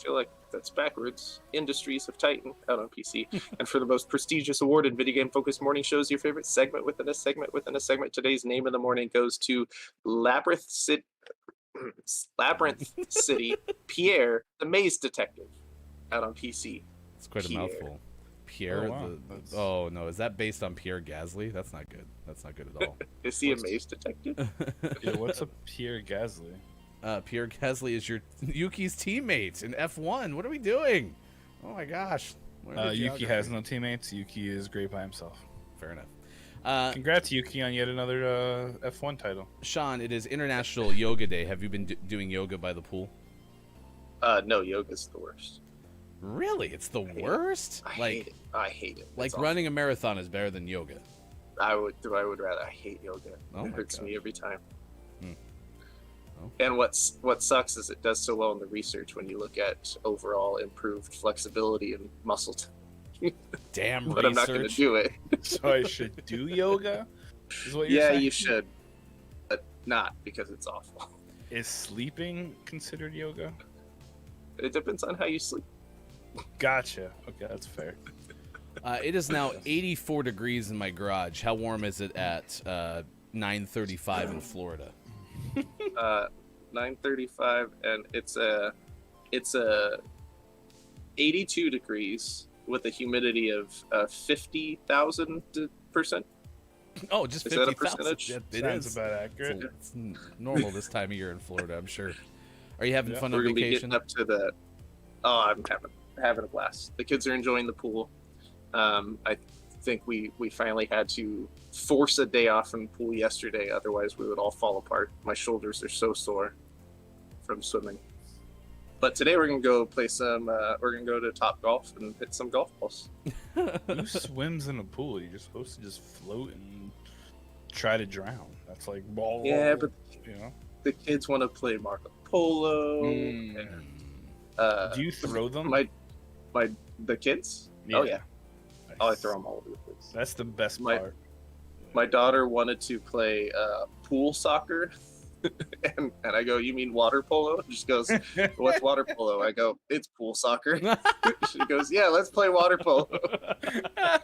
[SPEAKER 1] feel like that's backwards. Industries of Titan out on PC. And for the most prestigious award in video game focused morning shows, your favorite segment within a segment within a segment, today's name of the morning goes to Labyrinth City, Pierre, the Maze Detective out on PC.
[SPEAKER 5] It's quite
[SPEAKER 1] Pierre.
[SPEAKER 5] a mouthful. Pierre.
[SPEAKER 6] Oh, wow.
[SPEAKER 5] Oh no, is that based on Pierre Gasly? That's not good. That's not good at all.
[SPEAKER 1] Is he a Maze Detective?
[SPEAKER 6] Yeah, what's a Pierre Gasly?
[SPEAKER 5] Pierre Gasly is your Yuki's teammate in F1. What are we doing? Oh my gosh.
[SPEAKER 6] Yuki has no teammates. Yuki is great by himself.
[SPEAKER 5] Fair enough.
[SPEAKER 6] Congrats, Yuki, on yet another F1 title.
[SPEAKER 5] Sean, it is International Yoga Day. Have you been doing yoga by the pool?
[SPEAKER 1] No, yoga's the worst.
[SPEAKER 5] Really? It's the worst?
[SPEAKER 1] I hate it. I hate it.
[SPEAKER 5] Like
[SPEAKER 1] It's awful.
[SPEAKER 5] running a marathon is better than yoga.
[SPEAKER 1] I would rather. I hate yoga.
[SPEAKER 5] Oh
[SPEAKER 1] It
[SPEAKER 5] my
[SPEAKER 1] hurts
[SPEAKER 5] God.
[SPEAKER 1] me every time.
[SPEAKER 5] Oh.
[SPEAKER 1] And what sucks is it does so well in the research when you look at overall improved flexibility and muscle
[SPEAKER 5] Damn
[SPEAKER 1] but I'm not going to
[SPEAKER 5] research.
[SPEAKER 1] do it.
[SPEAKER 6] So I should do yoga? Is what you're
[SPEAKER 1] Yeah,
[SPEAKER 6] saying?
[SPEAKER 1] you should, but not because it's awful.
[SPEAKER 6] Is sleeping considered yoga?
[SPEAKER 1] It depends on how you sleep.
[SPEAKER 6] Gotcha. Okay, that's fair.
[SPEAKER 5] It is now 84 degrees in my garage. How warm is it at 9:35 in Florida?
[SPEAKER 1] 9:35, and it's a 82 degrees with a humidity of 50,000%.
[SPEAKER 5] Oh, just
[SPEAKER 1] Is that a
[SPEAKER 5] 50,000.
[SPEAKER 1] percentage?
[SPEAKER 5] It
[SPEAKER 6] Sounds
[SPEAKER 5] is.
[SPEAKER 6] about accurate.
[SPEAKER 5] It's normal this time of year in Florida, I'm sure. Are you having
[SPEAKER 6] Yeah.
[SPEAKER 5] fun
[SPEAKER 1] We're
[SPEAKER 5] on
[SPEAKER 1] gonna be
[SPEAKER 5] vacation?
[SPEAKER 1] getting up to the. Oh, I'm having a blast. The kids are enjoying the pool. I think we finally had to force a day off from the pool yesterday. Otherwise, we would all fall apart. My shoulders are so sore from swimming. But today we're gonna go play some. We're gonna go to Top Golf and hit some golf balls.
[SPEAKER 6] Who swims in a pool? You're supposed to just float and try to drown. That's like ball.
[SPEAKER 1] Yeah, but
[SPEAKER 6] you know.
[SPEAKER 1] the kids want to play Marco Polo.
[SPEAKER 6] Mm.
[SPEAKER 1] And,
[SPEAKER 6] Do you throw them?
[SPEAKER 1] the kids? Oh yeah.
[SPEAKER 6] Nice.
[SPEAKER 1] Oh, I throw them all over the place.
[SPEAKER 6] That's the best
[SPEAKER 1] My-
[SPEAKER 6] part.
[SPEAKER 1] My daughter wanted to play pool soccer, and I go, "You mean water polo?" She goes, "What's water polo?" I go, "It's pool soccer." She goes, "Yeah, let's play water polo."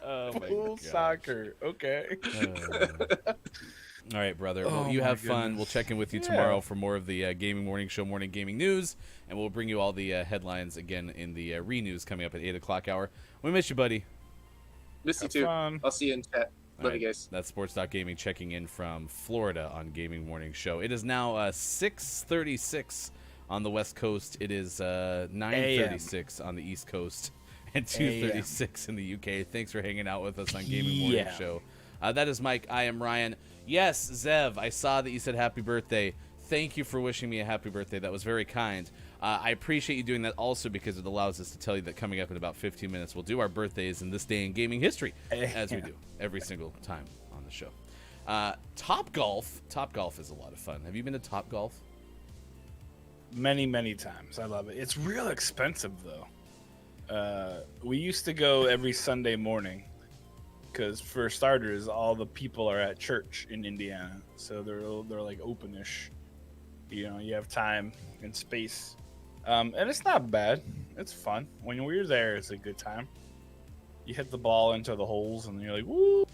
[SPEAKER 5] Oh my
[SPEAKER 6] Pool
[SPEAKER 5] God.
[SPEAKER 6] soccer. Okay.
[SPEAKER 5] All right, brother.
[SPEAKER 6] Oh
[SPEAKER 5] Well, you
[SPEAKER 6] my
[SPEAKER 5] have fun.
[SPEAKER 6] goodness.
[SPEAKER 5] We'll check in with you
[SPEAKER 6] Yeah.
[SPEAKER 5] tomorrow for more of the gaming morning show, morning gaming news, and we'll bring you all the headlines again in the re-news coming up at 8 o'clock hour. We miss you, buddy.
[SPEAKER 1] Miss you
[SPEAKER 6] Have
[SPEAKER 1] too.
[SPEAKER 6] fun.
[SPEAKER 1] I'll see you in chat.
[SPEAKER 5] All
[SPEAKER 1] Love
[SPEAKER 5] right,
[SPEAKER 1] you guys.
[SPEAKER 5] That's Sports.Gaming checking in from Florida on Gaming Morning Show. It is now 6:36 on the West Coast. It is 9:36 on the East Coast and 2:36 in the UK. Thanks for hanging out with us on Gaming Morning
[SPEAKER 6] Yeah.
[SPEAKER 5] Show. That is Mike. I am Ryan. Yes, Zev, I saw that you said happy birthday. Thank you for wishing me a happy birthday. That was very kind. I appreciate you doing that also because it allows us to tell you that coming up in about 15 minutes, we'll do our birthdays in this day in gaming history, as we do every single time on the show. Top Golf is a lot of fun. Have you been to Top Golf?
[SPEAKER 6] Many, many times. I love it. It's real expensive though. We used to go every Sunday morning because, for starters, all the people are at church in Indiana, so they're like openish. You know, you have time and space, and it's not bad. It's fun. When we're there, it's a good time. You hit the ball into the holes, and you're like, woo,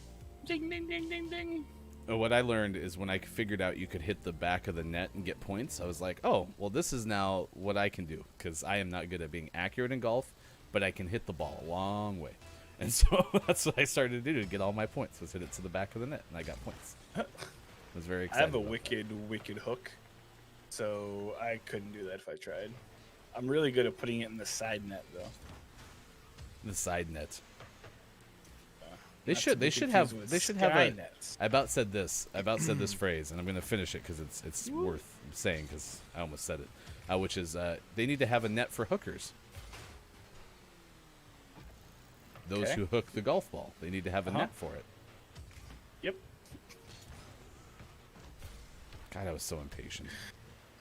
[SPEAKER 6] ding, ding, ding, ding, ding.
[SPEAKER 5] What I learned is when I figured out you could hit the back of the net and get points, I was like, oh, well, this is now what I can do because I am not good at being accurate in golf, but I can hit the ball a long way. And so that's what I started to do to get all my points, was hit it to the back of the net, and I got points. I was very
[SPEAKER 6] I
[SPEAKER 5] excited.
[SPEAKER 6] have a
[SPEAKER 5] about
[SPEAKER 6] wicked hook, so I couldn't do that if I tried. I'm really good at putting it in the side net, though.
[SPEAKER 5] the side net.
[SPEAKER 6] Not to be confused with sky nets.
[SPEAKER 5] I about said this phrase, and I'm going to finish it because it's worth saying because I almost said it, which is they need to have a net for hookers. Those
[SPEAKER 6] Okay.
[SPEAKER 5] who hook the golf ball, they need to have a
[SPEAKER 6] Uh-huh.
[SPEAKER 5] net for it.
[SPEAKER 6] Yep.
[SPEAKER 5] God, I was so impatient.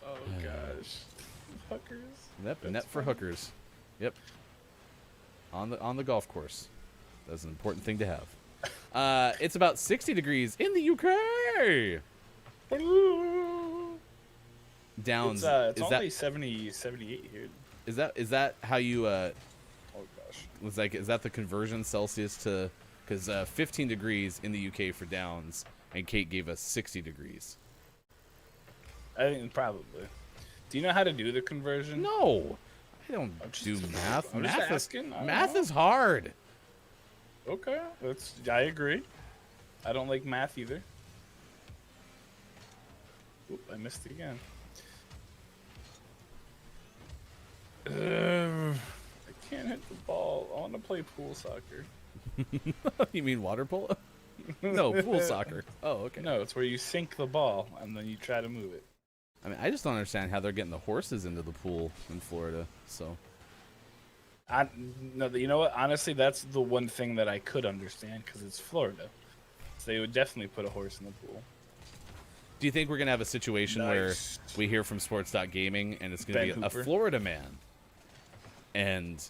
[SPEAKER 6] Oh gosh, hookers.
[SPEAKER 5] Yep,
[SPEAKER 6] That's
[SPEAKER 5] net for
[SPEAKER 6] fun.
[SPEAKER 5] hookers. Yep. On the golf course. That's an important thing to have. It's about 60 degrees in the UK. Downs.
[SPEAKER 6] It's
[SPEAKER 5] is
[SPEAKER 6] only
[SPEAKER 5] that
[SPEAKER 6] 78 here.
[SPEAKER 5] is that how you
[SPEAKER 6] Oh gosh.
[SPEAKER 5] was like? Is that the conversion Celsius to? Because 15 degrees in the UK for Downs, and Kate gave us 60 degrees.
[SPEAKER 6] I think probably. Do you know how to do the conversion?
[SPEAKER 5] No, I don't
[SPEAKER 6] I'm just-
[SPEAKER 5] do math.
[SPEAKER 6] I'm just
[SPEAKER 5] Math is
[SPEAKER 6] asking. I don't
[SPEAKER 5] math
[SPEAKER 6] know.
[SPEAKER 5] is hard.
[SPEAKER 6] Okay, I agree. I don't like math either. Oop, I missed it again. I can't hit the ball. I want to play pool soccer.
[SPEAKER 5] You mean water polo? No, pool soccer. Oh, okay.
[SPEAKER 6] No, it's where you sink the ball and then you try to move it.
[SPEAKER 5] I mean, I just don't understand how they're getting the horses into the pool in Florida. So
[SPEAKER 6] No, you know what? Honestly, that's the one thing that I could understand because it's Florida. So they would definitely put a horse in the pool.
[SPEAKER 5] do you think we're gonna have a situation
[SPEAKER 6] Nice.
[SPEAKER 5] where we hear from Sports.gaming and it's gonna
[SPEAKER 6] Ben
[SPEAKER 5] be a
[SPEAKER 6] Hooper.
[SPEAKER 5] Florida man, and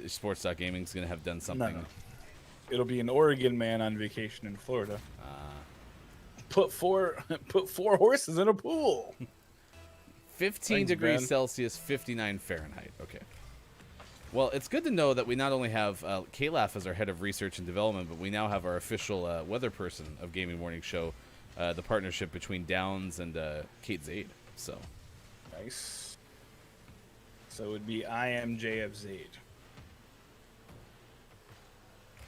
[SPEAKER 5] Sports.gaming is gonna have done something?
[SPEAKER 6] No. It'll be an Oregon man on vacation in Florida. Put four horses in a pool.
[SPEAKER 5] 15
[SPEAKER 6] Thanks,
[SPEAKER 5] degrees
[SPEAKER 6] Ben.
[SPEAKER 5] Celsius, 59 Fahrenheit. Okay. Well, it's good to know that we not only have Kalaf as our head of research and development, but we now have our official weather person of Gaming Morning Show, the partnership between Downs and Kate Zaid. So,
[SPEAKER 6] Nice. So it would be I am JF Zaid.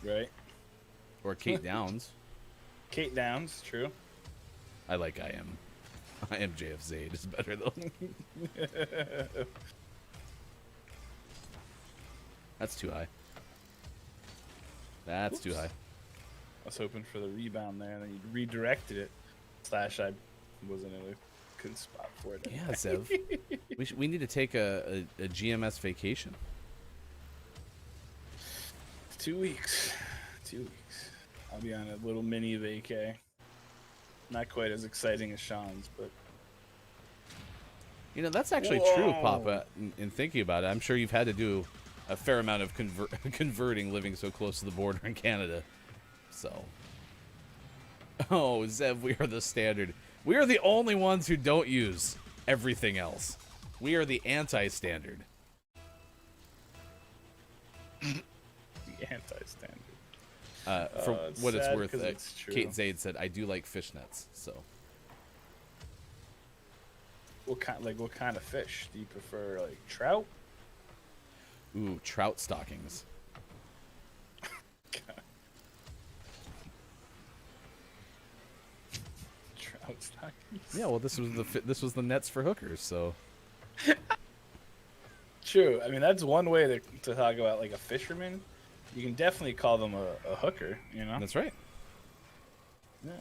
[SPEAKER 6] Right?
[SPEAKER 5] or Kate Downs.
[SPEAKER 6] Kate Downs, true.
[SPEAKER 5] I like I am JF Zaid is better though. That's too high. That's too high.
[SPEAKER 6] I was hoping for the rebound there, and then you redirected it. Slash, I wasn't in a good spot for it.
[SPEAKER 5] Yeah, Zev. We need to take a GMS vacation.
[SPEAKER 6] 2 weeks. 2 weeks. I'll be on a little mini vacay. Not quite as exciting as Sean's, but
[SPEAKER 5] You know, that's actually true, Papa. In thinking about it, I'm sure you've had to do a fair amount of converting living so close to the border in Canada. So, oh, Zev, we are the standard. We are the only ones who don't use everything else. We are the anti-standard.
[SPEAKER 6] the anti-standard.
[SPEAKER 5] For
[SPEAKER 6] it's
[SPEAKER 5] what it's
[SPEAKER 6] sad
[SPEAKER 5] worth,
[SPEAKER 6] 'cause it's true.
[SPEAKER 5] Kate Zaid said, "I do like fishnets." So,
[SPEAKER 6] What kind of fish do you prefer? Like trout?
[SPEAKER 5] ooh, trout stockings.
[SPEAKER 6] Trout stockings.
[SPEAKER 5] Yeah, well, this was the nets for hookers. So,
[SPEAKER 6] True. I mean, that's one way to talk about like a fisherman. You can definitely call them a hooker. You know.
[SPEAKER 5] that's right.
[SPEAKER 6] Yeah.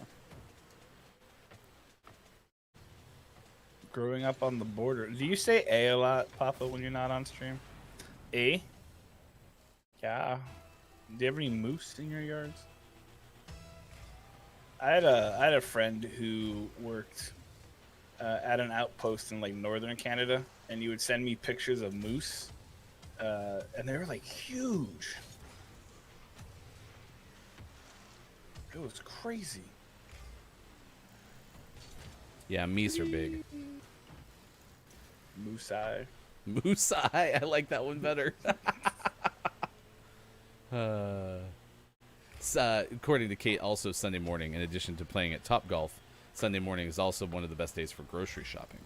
[SPEAKER 6] Growing up on the border. Do you say a lot, Papa, when you're not on stream? A? Yeah. Do you have any moose in your yards? I had a friend who worked at an outpost in like northern Canada, and he would send me pictures of moose, and they were like huge. It was crazy.
[SPEAKER 5] Yeah, meese are big.
[SPEAKER 6] Moose eye.
[SPEAKER 5] Moose eye. I like that one better. According to Kate, also Sunday morning, in addition to playing at Top Golf, Sunday morning is also one of the best days for grocery shopping.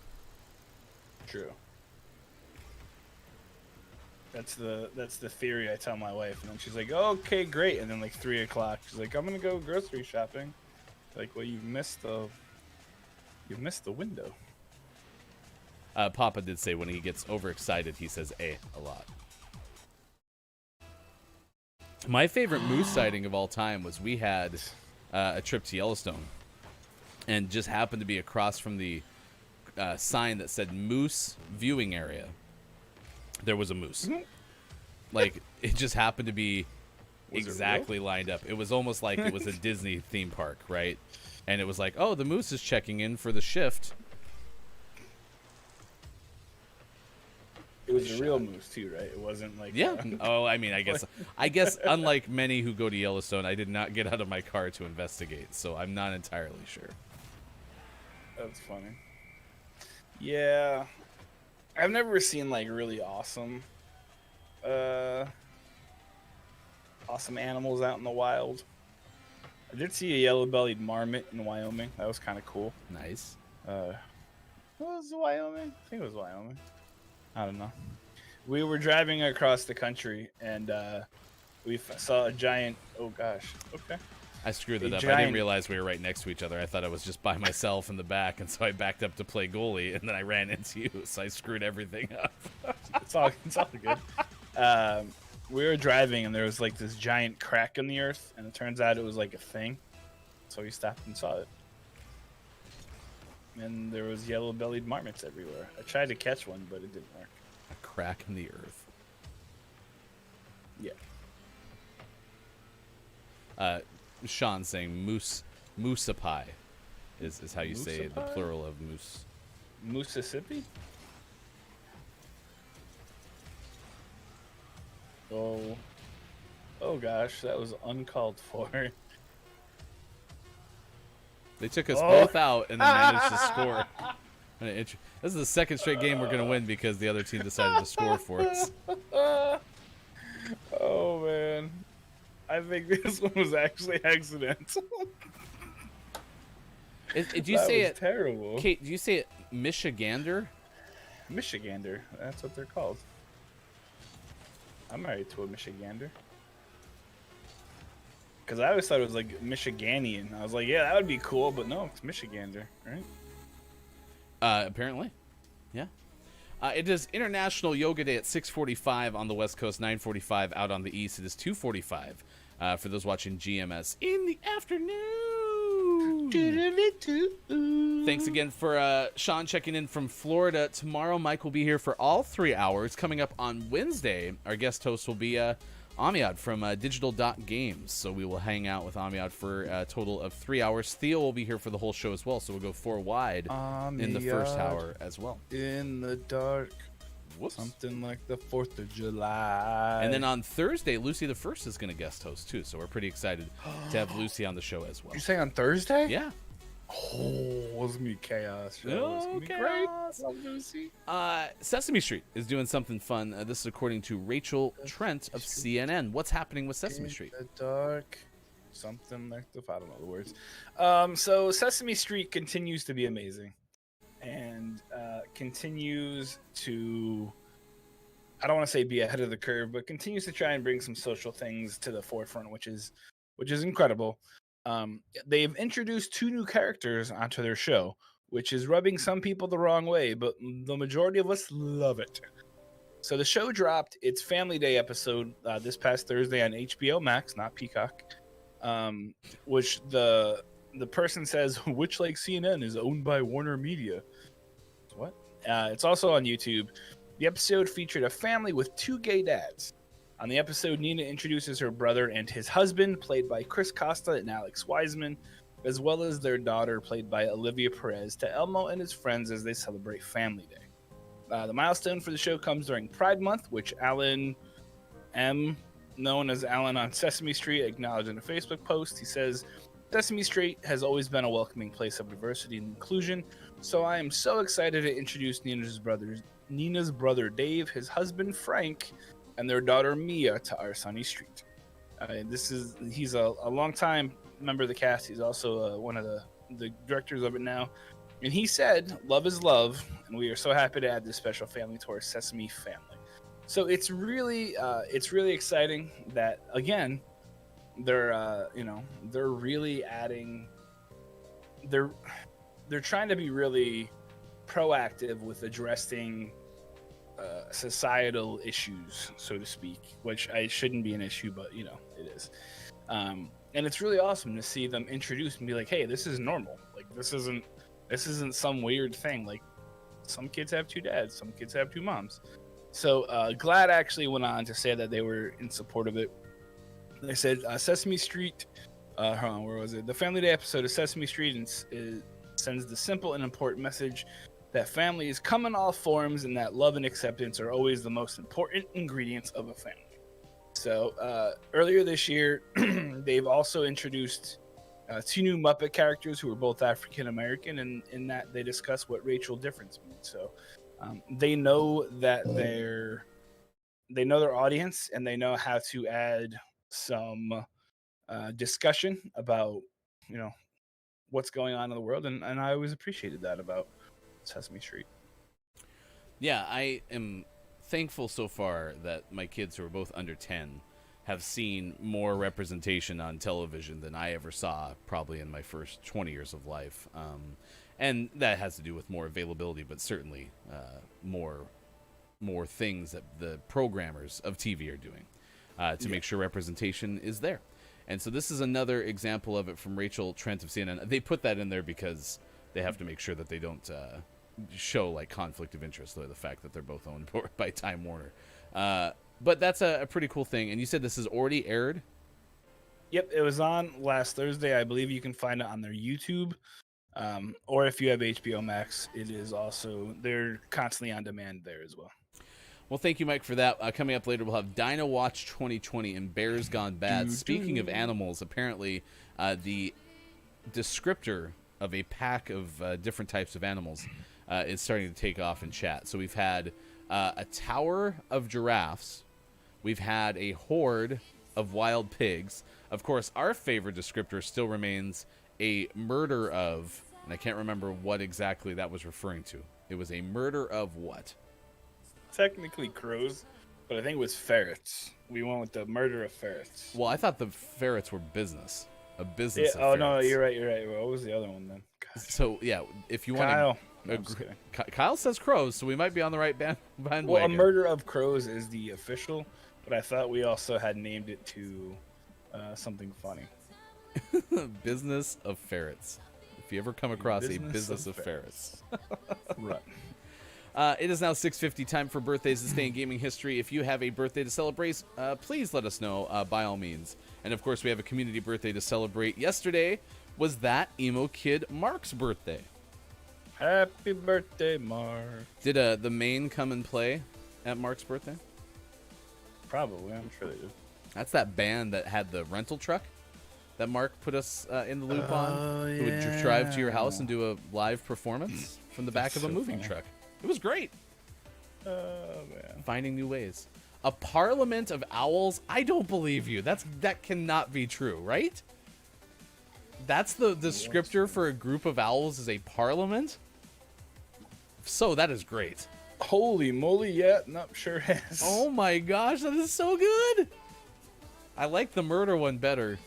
[SPEAKER 6] True. That's the theory I tell my wife, and then she's like, oh, "Okay, great." And then like 3 o'clock, she's like, "I'm gonna go grocery shopping." Like, well, you've missed the window.
[SPEAKER 5] Papa did say when he gets overexcited, he says a lot. My favorite moose sighting of all time was we had a trip to Yellowstone, and just happened to be across from the sign that said moose viewing area. There was a moose. Like, it just happened to be
[SPEAKER 6] Was it
[SPEAKER 5] exactly lined up. It was almost like it was a Disney theme park, right? And it was like, oh, the moose is checking in for the shift.
[SPEAKER 6] was a real moose too, right? It wasn't like
[SPEAKER 5] Yeah. Oh, I mean, I guess unlike many who go to Yellowstone, I did not get out of my car to investigate, so I'm not entirely sure.
[SPEAKER 6] That's funny. Yeah, I've never seen like really awesome animals out in the wild. I did see a yellow-bellied marmot in Wyoming. That was kind of cool.
[SPEAKER 5] Nice.
[SPEAKER 6] What was it, Wyoming? I think it was Wyoming. I don't know. We were driving across the country and we saw a giant. Oh gosh. Okay.
[SPEAKER 5] I screwed that
[SPEAKER 6] A
[SPEAKER 5] up. I
[SPEAKER 6] giant-
[SPEAKER 5] didn't realize we were right next to each other. I thought I was just by myself in the back, and so I backed up to play goalie, and then I ran into you, so I screwed everything up.
[SPEAKER 6] It's all good. We were driving and there was like this giant crack in the earth, and it turns out it was like a thing. So we stopped and saw it. And there was yellow-bellied marmots everywhere. I tried to catch one, but it didn't work.
[SPEAKER 5] A crack in the earth.
[SPEAKER 6] Yeah.
[SPEAKER 5] Sean saying moosapai is how you say the
[SPEAKER 6] Moosapai?
[SPEAKER 5] plural of moose.
[SPEAKER 6] Mississippi? Oh gosh, that was uncalled for.
[SPEAKER 5] They took us
[SPEAKER 6] Oh.
[SPEAKER 5] both out and then managed to score. This is the second straight game we're going to win because the other team decided to score for us.
[SPEAKER 6] Oh man, I think this one was actually accidental.
[SPEAKER 5] Did you
[SPEAKER 6] That
[SPEAKER 5] say
[SPEAKER 6] was
[SPEAKER 5] it,
[SPEAKER 6] terrible?
[SPEAKER 5] Kate? Did you say it Michigander?
[SPEAKER 6] Michigander, that's what they're called. I'm married to a Michigander. Because I always thought it was like Michiganian. I was like, yeah, that would be cool, but no, it's Michigander, right?
[SPEAKER 5] Apparently, yeah. It is International Yoga Day at 6:45 on the West Coast, 9:45 out on the East. It is 2:45 for those watching GMS in the afternoon. Thanks again for Sean checking in from Florida. Tomorrow, Mike will be here for all 3 hours. Coming up on Wednesday, our guest host will be Amiad from Digital.Games. So we will hang out with Amiad for a total of 3 hours. Theo will be here for the whole show as well. So we'll go 4 wide in the first
[SPEAKER 3] Amiad.
[SPEAKER 5] hour as well.
[SPEAKER 3] In the dark.
[SPEAKER 5] Whoops.
[SPEAKER 3] Something like the 4th of July.
[SPEAKER 5] And then on Thursday, Lucy the First is going to guest host too. So we're pretty excited to have Lucy on the show as well.
[SPEAKER 3] Did you say on Thursday?
[SPEAKER 5] Yeah.
[SPEAKER 3] Oh, it's gonna be chaos. It's
[SPEAKER 5] Oh,
[SPEAKER 3] gonna be
[SPEAKER 5] chaos.
[SPEAKER 3] great. Love Lucy.
[SPEAKER 5] Sesame Street is doing something fun. This is according to Rachel Trent of CNN. What's happening with Sesame Street?
[SPEAKER 3] In the dark. Something like the. I don't know the words.
[SPEAKER 6] So Sesame Street continues to be amazing, and continues to, I don't want to say be ahead of the curve, but continues to try and bring some social things to the forefront, which is incredible. They've introduced 2 new characters onto their show, which is rubbing some people the wrong way, but the majority of us love it. So the show dropped its Family Day episode this past Thursday on HBO Max, not Peacock, which the person says, which like CNN is owned by Warner Media. What? It's also on YouTube. The episode featured a family with 2 gay dads. On the episode, Nina introduces her brother and his husband, played by Chris Costa and Alex Wiseman, as well as their daughter, played by Olivia Perez, to Elmo and his friends as they celebrate Family Day. The milestone for the show comes during Pride Month, which Alan M., known as Alan on Sesame Street, acknowledged in a Facebook post. He says, Sesame Street has always been a welcoming place of diversity and inclusion, so I am so excited to introduce Nina's brother Dave, his husband Frank, and their daughter Mia to our sunny street. He's a longtime member of the cast. He's also one of the directors of it now. And he said, love is love, and we are so happy to add this special family to our Sesame family. So it's really exciting that, again, they're really adding, they're trying to be really proactive with addressing societal issues, so to speak, which I shouldn't be an issue, but it is. And it's really awesome to see them introduce and be like, hey, this is normal. Like this isn't some weird thing. Like some kids have 2 dads, some kids have 2 moms. So GLAAD actually went on to say that they were in support of it. They said Sesame Street, hold on, where was it? The Family Day episode of Sesame Street sends the simple and important message that families come in all forms and that love and acceptance are always the most important ingredients of a family. So earlier this year, they've also introduced 2 new Muppet characters who are both African American, and in that they discuss what racial difference means. So they know that they know their audience, and they know how to add some discussion about what's going on in the world, and I always appreciated that about Sesame Street.
[SPEAKER 5] Yeah, I am thankful so far that my kids, who are both under 10, have seen more representation on television than I ever saw probably in my first 20 years of life. And that has to do with more availability, but certainly more things that the programmers of TV are doing to make sure representation is there. And so this is another example of it from Rachel Trent of CNN. They put that in there because they have to make sure that they don't show like conflict of interest, though, the fact that they're both owned by Time Warner. But that's a pretty cool thing. And you said this has already aired?
[SPEAKER 6] Yep, it was on last Thursday. I believe you can find it on their YouTube. Or if you have HBO Max, it is also, they're constantly on demand there as well.
[SPEAKER 5] Well, thank you, Mike, for that. Coming up later, we'll have Dino Watch 2020 and Bears Gone Bad. Speaking of animals, apparently the descriptor of a pack of different types of animals is starting to take off in chat. So we've had a tower of giraffes. We've had a horde of wild pigs. Of course, our favorite descriptor still remains a murder of, and I can't remember what exactly that was referring to. It was a murder of what?
[SPEAKER 6] Technically crows, but I think it was ferrets. We went with the murder of ferrets.
[SPEAKER 5] Well, I thought the ferrets were business. A business of
[SPEAKER 6] Oh,
[SPEAKER 5] ferrets.
[SPEAKER 6] no, you're right. What was the other one then? Gosh.
[SPEAKER 5] So, yeah, if you want
[SPEAKER 6] Kyle.
[SPEAKER 5] to...
[SPEAKER 6] No, I'm just kidding.
[SPEAKER 5] Kyle says crows, so we might be on the right bandwagon.
[SPEAKER 6] Well, a murder of crows is the official, but I thought we also had named it to something funny.
[SPEAKER 5] Business of ferrets. If you ever come across a business of ferrets.
[SPEAKER 6] Right.
[SPEAKER 5] It is now 6:50, time for birthdays this day in gaming history. If you have a birthday to celebrate, please let us know by all means. And of course, we have a community birthday to celebrate. Yesterday was that emo kid Mark's birthday.
[SPEAKER 6] Happy birthday, Mark.
[SPEAKER 5] Did the main come and play at Mark's birthday?
[SPEAKER 6] Probably, I'm sure they did.
[SPEAKER 5] That's that band that had the rental truck that Mark put us in the loop on. Who would drive to your house and do a live performance from the back of a moving truck. It was great.
[SPEAKER 6] Oh, man.
[SPEAKER 5] Finding new ways. A parliament of owls? I don't believe you. That cannot be true, right? That's the descriptor for a group of owls is a parliament? So that is great.
[SPEAKER 6] Holy moly, yeah, not sure is.
[SPEAKER 5] Oh my gosh, that is so good. I like the murder one better.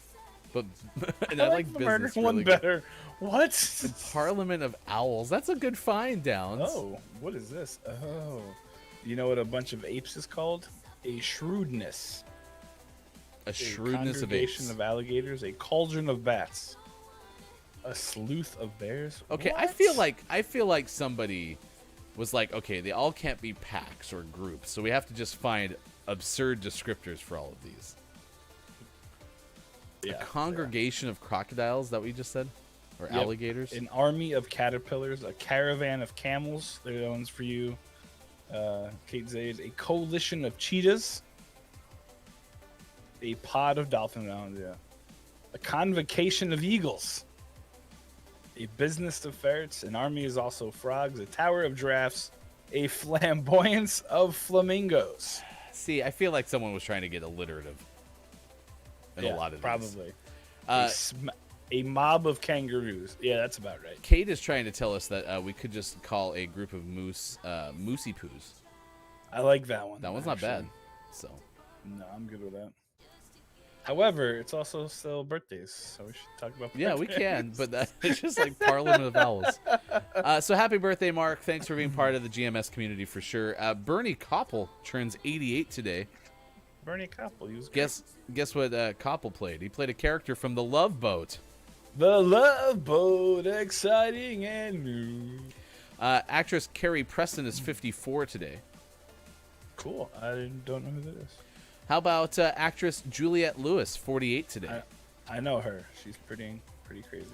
[SPEAKER 5] But and I like
[SPEAKER 6] the
[SPEAKER 5] business
[SPEAKER 6] murder
[SPEAKER 5] really
[SPEAKER 6] one
[SPEAKER 5] good.
[SPEAKER 6] better. What?
[SPEAKER 5] The Parliament of Owls. That's a good find, Downs.
[SPEAKER 6] Oh, what is this? Oh. You know what a bunch of apes is called? A shrewdness.
[SPEAKER 5] A shrewdness of apes.
[SPEAKER 6] Congregation of alligators. A cauldron of bats. A sleuth of bears.
[SPEAKER 5] Okay,
[SPEAKER 6] What?
[SPEAKER 5] I feel like somebody was like, okay, they all can't be packs or groups, so we have to just find absurd descriptors for all of these.
[SPEAKER 6] Yeah,
[SPEAKER 5] a congregation of crocodiles, that what you just said? Or
[SPEAKER 6] Yep.
[SPEAKER 5] alligators?
[SPEAKER 6] An army of caterpillars. A caravan of camels. They're the ones for you. Kate Zays. A coalition of cheetahs. A pod of dolphin mounds, yeah. A convocation of eagles. A business of ferrets. An army is also frogs. A tower of giraffes. A flamboyance of flamingos.
[SPEAKER 5] See, I feel like someone was trying to get alliterative in a lot of these.
[SPEAKER 6] Probably.
[SPEAKER 5] Uh,
[SPEAKER 6] A mob of kangaroos. Yeah, that's about right.
[SPEAKER 5] Kate is trying to tell us that we could just call a group of moose moosey poos.
[SPEAKER 6] I like that one.
[SPEAKER 5] That one's not bad. So
[SPEAKER 6] No, I'm good with that. However, it's also still birthdays, so we should talk about birthdays.
[SPEAKER 5] yeah, we can, but it's just like Parliament of Owls. So happy birthday, Mark. Thanks for being part of the GMS community for sure. Bernie Koppel turns 88 today.
[SPEAKER 6] Bernie Koppel, he was great.
[SPEAKER 5] Guess what Koppel played? He played a character from The Love Boat.
[SPEAKER 6] The Love Boat, exciting and new.
[SPEAKER 5] Actress Carrie Preston is 54 today.
[SPEAKER 6] Cool. I don't know who that is.
[SPEAKER 5] How about actress Juliette Lewis, 48 today?
[SPEAKER 6] I know her. She's pretty crazy.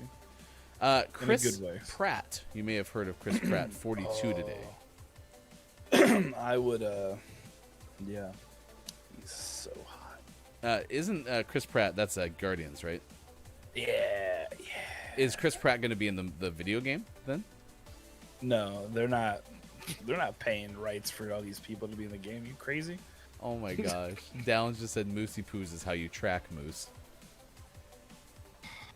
[SPEAKER 5] Chris
[SPEAKER 6] good way.
[SPEAKER 5] Pratt. You may have heard of Chris Pratt, 42 today.
[SPEAKER 6] I would, yeah. He's so hot.
[SPEAKER 5] Isn't Chris Pratt, that's Guardians, right?
[SPEAKER 6] Yeah.
[SPEAKER 5] Is Chris Pratt going to be in the video game then?
[SPEAKER 6] No, they're not. They're not paying rights for all these people to be in the game. You crazy?
[SPEAKER 5] Oh my gosh. Dallin just said Moosey Poos is how you track moose.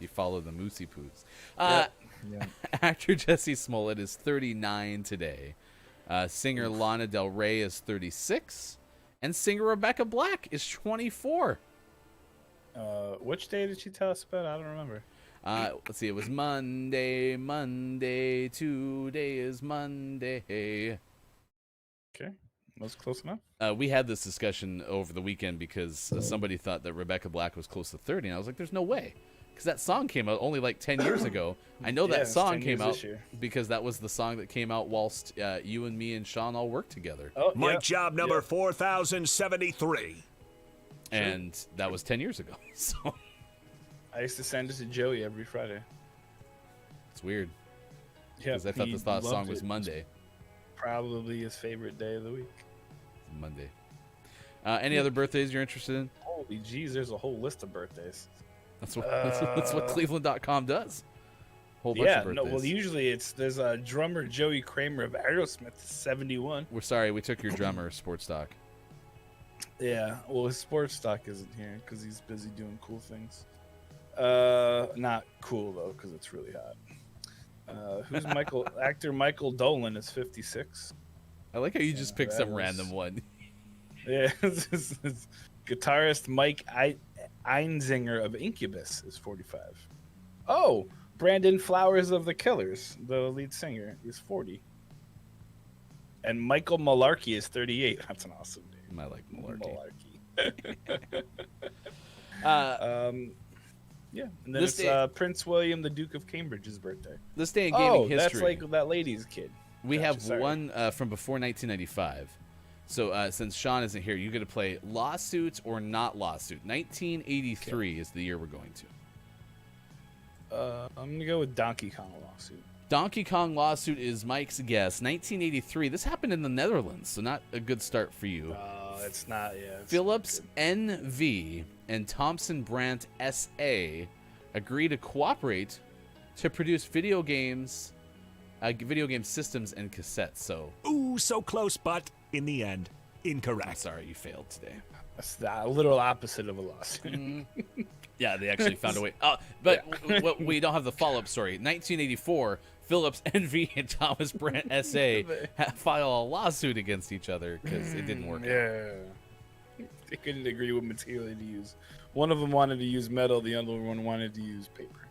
[SPEAKER 5] You follow the Moosey Poos.
[SPEAKER 6] Yeah.
[SPEAKER 5] Actor Jesse Smollett is 39 today. Singer Lana Del Rey is 36. And singer Rebecca Black is 24.
[SPEAKER 6] Which day did she tell us about? I don't remember.
[SPEAKER 5] Let's see. It was Monday. Today is Monday.
[SPEAKER 6] Okay. That's close enough.
[SPEAKER 5] We had this discussion over the weekend because somebody thought that Rebecca Black was close to 30. And I was like, there's no way. Because that song came out only like 10 years ago. I know
[SPEAKER 6] Yeah,
[SPEAKER 5] that
[SPEAKER 6] it's
[SPEAKER 5] song
[SPEAKER 6] 10
[SPEAKER 5] came
[SPEAKER 6] years
[SPEAKER 5] out
[SPEAKER 6] this year.
[SPEAKER 5] because that was the song that came out whilst you and me and Sean all worked together.
[SPEAKER 6] Oh,
[SPEAKER 2] Mike
[SPEAKER 6] yeah.
[SPEAKER 2] job number 4073.
[SPEAKER 5] And that was 10 years ago. So
[SPEAKER 6] I used to send it to Joey every Friday.
[SPEAKER 5] it's weird.
[SPEAKER 6] Yeah,
[SPEAKER 5] Because I thought
[SPEAKER 6] he
[SPEAKER 5] this
[SPEAKER 6] loved
[SPEAKER 5] song was
[SPEAKER 6] it.
[SPEAKER 5] Monday.
[SPEAKER 6] Probably his favorite day of the week.
[SPEAKER 5] Monday. Any other birthdays you're interested in?
[SPEAKER 6] Holy jeez, there's a whole list of birthdays.
[SPEAKER 5] That's what Cleveland.com does. Whole bunch
[SPEAKER 6] Yeah,
[SPEAKER 5] of
[SPEAKER 6] no,
[SPEAKER 5] birthdays.
[SPEAKER 6] well, usually there's a drummer Joey Kramer of Aerosmith, 71.
[SPEAKER 5] We're sorry, we took your drummer, Sports Talk.
[SPEAKER 6] Yeah, well, his sports stock isn't here because he's busy doing cool things. Not cool though, because it's really hot. Who's Michael? Actor Michael Dolan is 56.
[SPEAKER 5] I like how you just picked
[SPEAKER 6] that
[SPEAKER 5] some
[SPEAKER 6] was-
[SPEAKER 5] random one.
[SPEAKER 6] Yeah, it's guitarist Mike Einzinger of Incubus is 45. Oh, Brandon Flowers of the Killers, the lead singer, is 40. And Michael Malarkey is 38. That's an awesome name.
[SPEAKER 5] I like Malarkey.
[SPEAKER 6] Yeah, and then
[SPEAKER 5] This
[SPEAKER 6] it's
[SPEAKER 5] day-
[SPEAKER 6] Prince William, the Duke of Cambridge's birthday.
[SPEAKER 5] This day in gaming
[SPEAKER 6] Oh,
[SPEAKER 5] history.
[SPEAKER 6] that's like that lady's kid.
[SPEAKER 5] We
[SPEAKER 6] Gotcha,
[SPEAKER 5] have
[SPEAKER 6] sorry.
[SPEAKER 5] one from before 1995. So since Sean isn't here, you get to play lawsuits or not lawsuit. 1983 is the year we're going to.
[SPEAKER 6] I'm gonna go with Donkey Kong lawsuit.
[SPEAKER 5] Donkey Kong lawsuit is Mike's guess. 1983. This happened in the Netherlands, so not a good start for you.
[SPEAKER 6] It's not. Yeah. It's
[SPEAKER 5] Philips
[SPEAKER 6] not
[SPEAKER 5] NV and Thomson Brandt SA agree to cooperate to produce video game systems and cassettes. So,
[SPEAKER 2] Ooh, so close, but in the end,
[SPEAKER 5] I'm
[SPEAKER 2] incorrect.
[SPEAKER 5] sorry you failed today.
[SPEAKER 6] That's the literal opposite of a lawsuit.
[SPEAKER 5] Yeah, they actually found a way. But we don't have the follow-up story. 1984, Philips NV and Thomas Brandt SA file a lawsuit against each other because it didn't work out.
[SPEAKER 6] Yeah. They couldn't agree what material to use. One of them wanted to use metal. The other one wanted to use paper.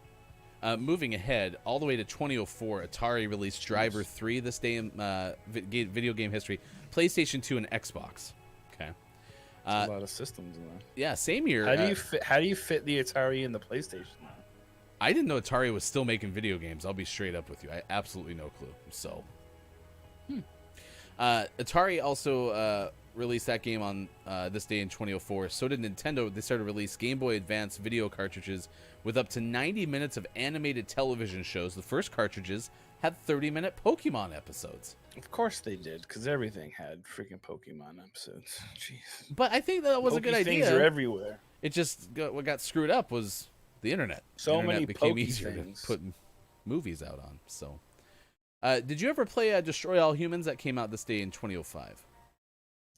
[SPEAKER 5] Moving ahead, all the way to 2004, Atari released Driver 3 this day in video game history. PlayStation 2 and Xbox. Okay.
[SPEAKER 6] There's a lot of systems in there.
[SPEAKER 5] Yeah, same year.
[SPEAKER 6] How do you fit the Atari in the PlayStation?
[SPEAKER 5] I didn't know Atari was still making video games. I'll be straight up with you. I absolutely no clue. So, Atari also released that game on this day in 2004. So did Nintendo. They started to release Game Boy Advance video cartridges with up to 90 minutes of animated television shows. The first cartridges had 30-minute Pokemon episodes.
[SPEAKER 6] Of course they did, because everything had freaking Pokemon episodes. Jeez.
[SPEAKER 5] But I think that was a good
[SPEAKER 6] Things are
[SPEAKER 5] idea.
[SPEAKER 6] everywhere.
[SPEAKER 5] It just what got screwed up was the internet.
[SPEAKER 6] So
[SPEAKER 5] The internet
[SPEAKER 6] many
[SPEAKER 5] became
[SPEAKER 6] Poke
[SPEAKER 5] easier
[SPEAKER 6] things.
[SPEAKER 5] to put movies out on. So, did you ever play Destroy All Humans? That came out this day in 2005.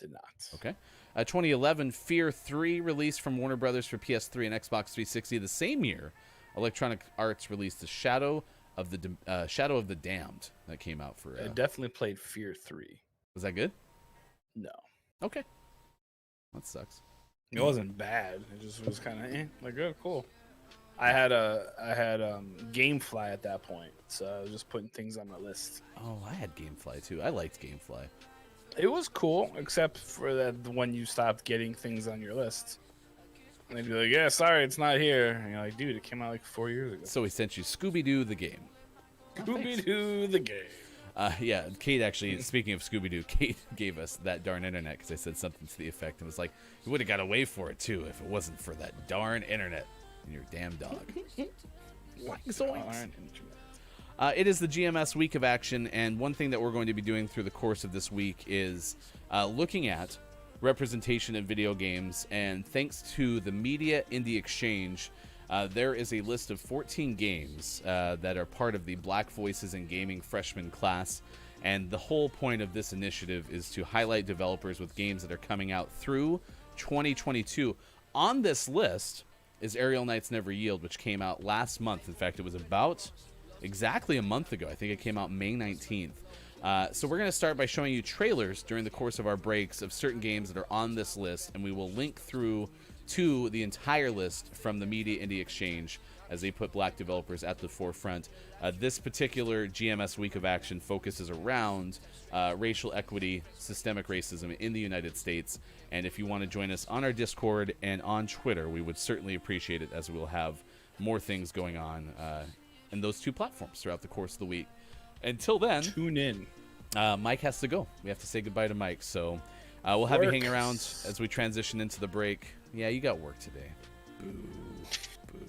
[SPEAKER 6] Did not.
[SPEAKER 5] Okay. 2011, Fear 3 released from Warner Brothers for PS3 and Xbox 360. The same year, Electronic Arts released the Shadow of the Damned that came out for.
[SPEAKER 6] I definitely played Fear 3.
[SPEAKER 5] Was that good?
[SPEAKER 6] No.
[SPEAKER 5] Okay. That sucks.
[SPEAKER 6] It wasn't bad. It just was kind of like good, cool. I had GameFly at that point, so I was just putting things on my list.
[SPEAKER 5] Oh, I had GameFly too. I liked GameFly.
[SPEAKER 6] It was cool, except for that when you stopped getting things on your list. And they'd be like, "Yeah, sorry, it's not here." And you're like, "Dude, it came out like 4 years ago."
[SPEAKER 5] So we sent you Scooby-Doo the game.
[SPEAKER 6] Scooby-Doo the game.
[SPEAKER 5] Yeah, Kate actually, speaking of Scooby-Doo, Kate gave us that darn internet because I said something to the effect and was like, you would have got away for it too if it wasn't for that darn internet and your damn dog.
[SPEAKER 6] Darn internet.
[SPEAKER 5] It is the GMS Week of Action, and one thing that we're going to be doing through the course of this week is looking at representation in video games. And thanks to the Media Indie Exchange, there is a list of 14 games that are part of the Black Voices in Gaming freshman class. And the whole point of this initiative is to highlight developers with games that are coming out through 2022. On this list is Aerial Knights Never Yield, which came out last month. In fact, it was about exactly a month ago. I think it came out May 19th. So we're going to start by showing you trailers during the course of our breaks of certain games that are on this list, and we will link through to the entire list from the Media Indie Exchange as they put black developers at the forefront. This particular GMS Week of Action focuses around racial equity, systemic racism in the United States. And if you want to join us on our Discord and on Twitter, we would certainly appreciate it, as we'll have more things going on in those two platforms throughout the course of the week. Until then,
[SPEAKER 6] tune in.
[SPEAKER 5] Mike has to go. We have to say goodbye to Mike. So we'll have you hang around as we transition into the break. Yeah, you got work today. Boo.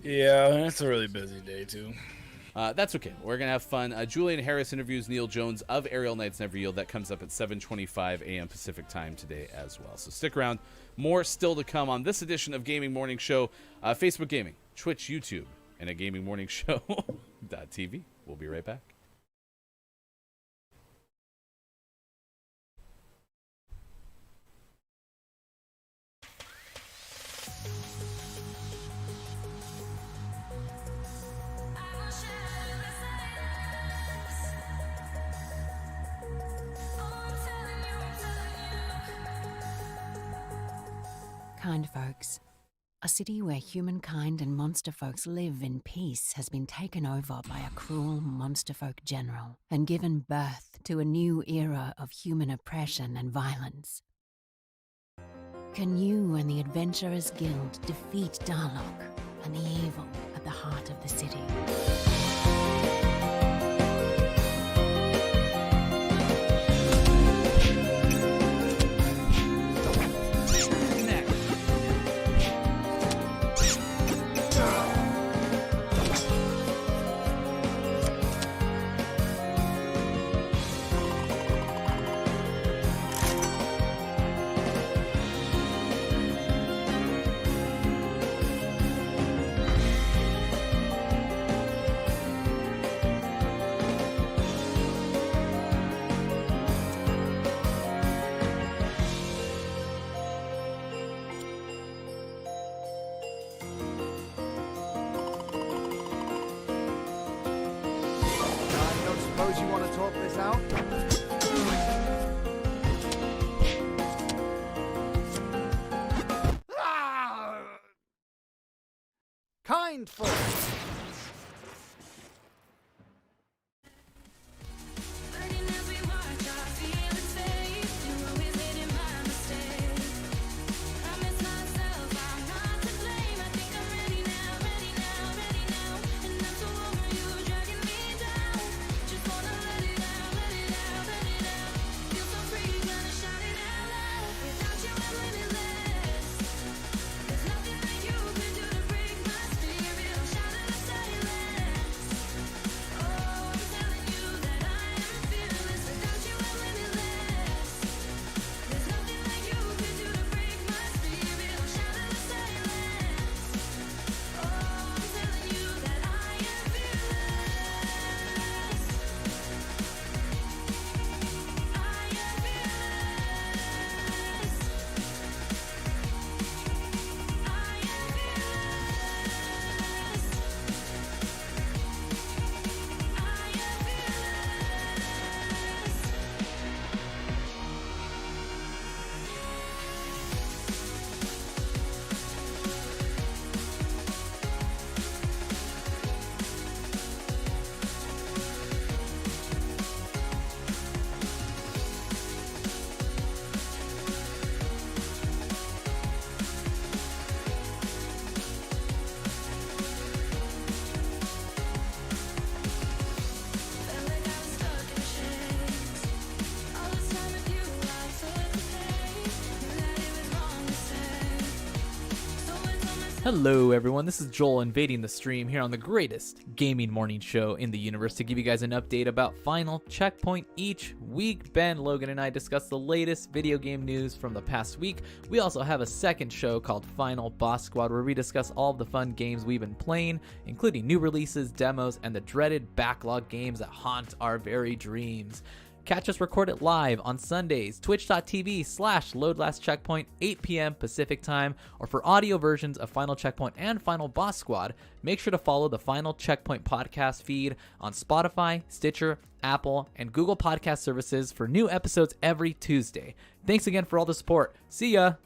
[SPEAKER 6] Yeah, it's a really busy day, too.
[SPEAKER 5] That's okay. We're going to have fun. Julian Harris interviews Neil Jones of Aerial Knights Never Yield. That comes up at 7:25 a.m. Pacific time today as well. So stick around. More still to come on this edition of Gaming Morning Show. Facebook Gaming, Twitch, YouTube, and a Gaming Morning Show.tv. We'll be right back.
[SPEAKER 7] Kind folks. A city where humankind and monster folks live in peace has been taken over by a cruel monster folk general and given birth to a new era of human oppression and violence. Can you and the Adventurers Guild defeat Darlock and the evil at the heart of the city?
[SPEAKER 8] Suppose you want to talk this out? Kind folks!
[SPEAKER 9] Hello everyone, this is Joel invading the stream here on the greatest gaming morning show in the universe to give you guys an update about Final Checkpoint each week. Ben, Logan, and I discuss the latest video game news from the past week. We also have a second show called Final Boss Squad where we discuss all of the fun games we've been playing, including new releases, demos, and the dreaded backlog games that haunt our very dreams. Catch us recorded live on Sundays, twitch.tv/LoadLastCheckpoint, 8 p.m. Pacific Time, or for audio versions of Final Checkpoint and Final Boss Squad, make sure to follow the Final Checkpoint podcast feed on Spotify, Stitcher, Apple, and Google Podcast services for new episodes every Tuesday. Thanks again for all the support. See ya!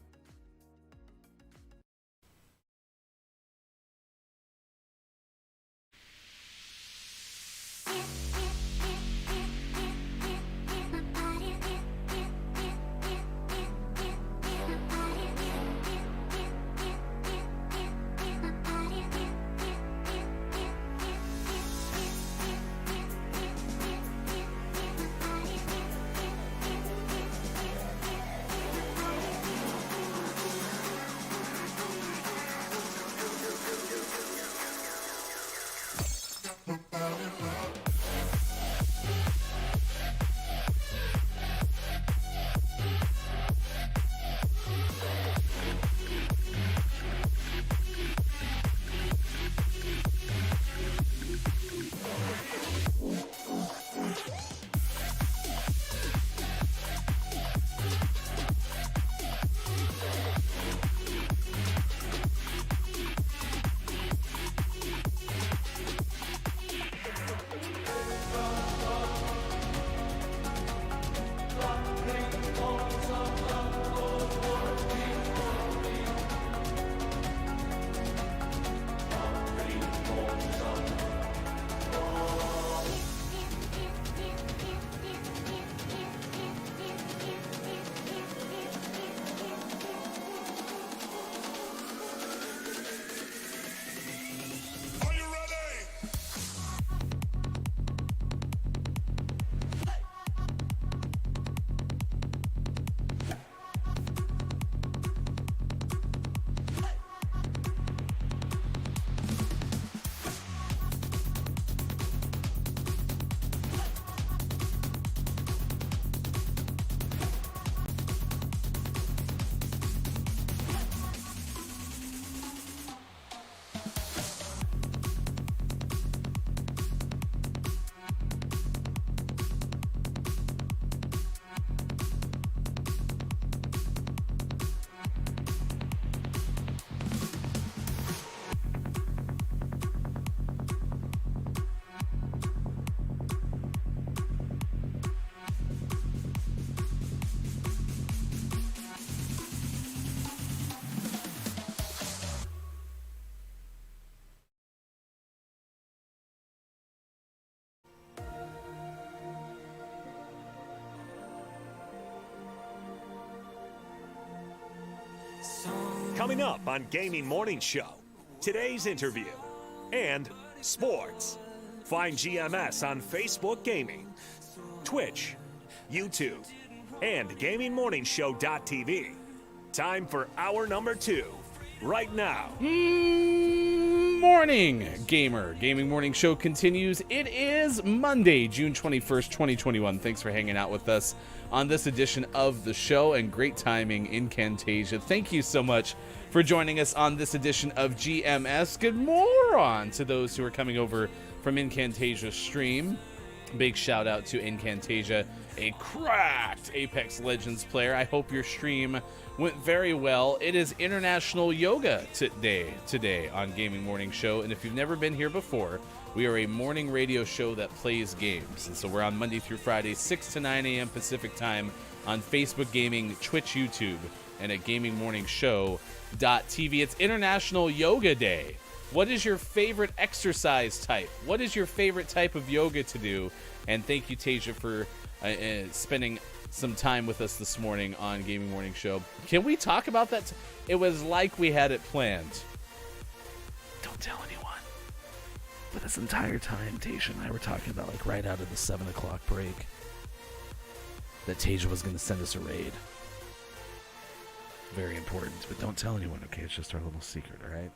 [SPEAKER 2] Coming up on Gaming Morning Show, today's interview and sports. Find GMS on Facebook Gaming, Twitch, YouTube, and GamingMorningshow.tv. Time for hour number 2, right now.
[SPEAKER 5] Morning, gamer. Gaming Morning Show continues. It is Monday, June 21st, 2021. Thanks for hanging out with us on this edition of the show, and great timing in Camtasia. Thank you so much for joining us on this edition of GMS. Good morning to those who are coming over from Incantasia stream. Big shout out to Incantasia, a cracked Apex Legends player. I hope your stream went very well. It is International Yoga today on Gaming Morning Show, and if you've never been here before, we are a morning radio show that plays games. And so we're on Monday through Friday, 6 to 9 a.m. Pacific time on Facebook Gaming, Twitch, YouTube, and at GamingMorningshow.tv. It's International Yoga Day. What is your favorite exercise type? What is your favorite type of yoga to do? And thank you, Tasia, for spending some time with us this morning on Gaming Morning Show. Can we talk about that? It was like we had it planned. Don't tell anyone. But this entire time, Tasia and I were talking about, like, right out of the 7 o'clock break, that Tasia was going to send us a raid. Very important, but don't tell anyone, okay? It's just our little secret, all right?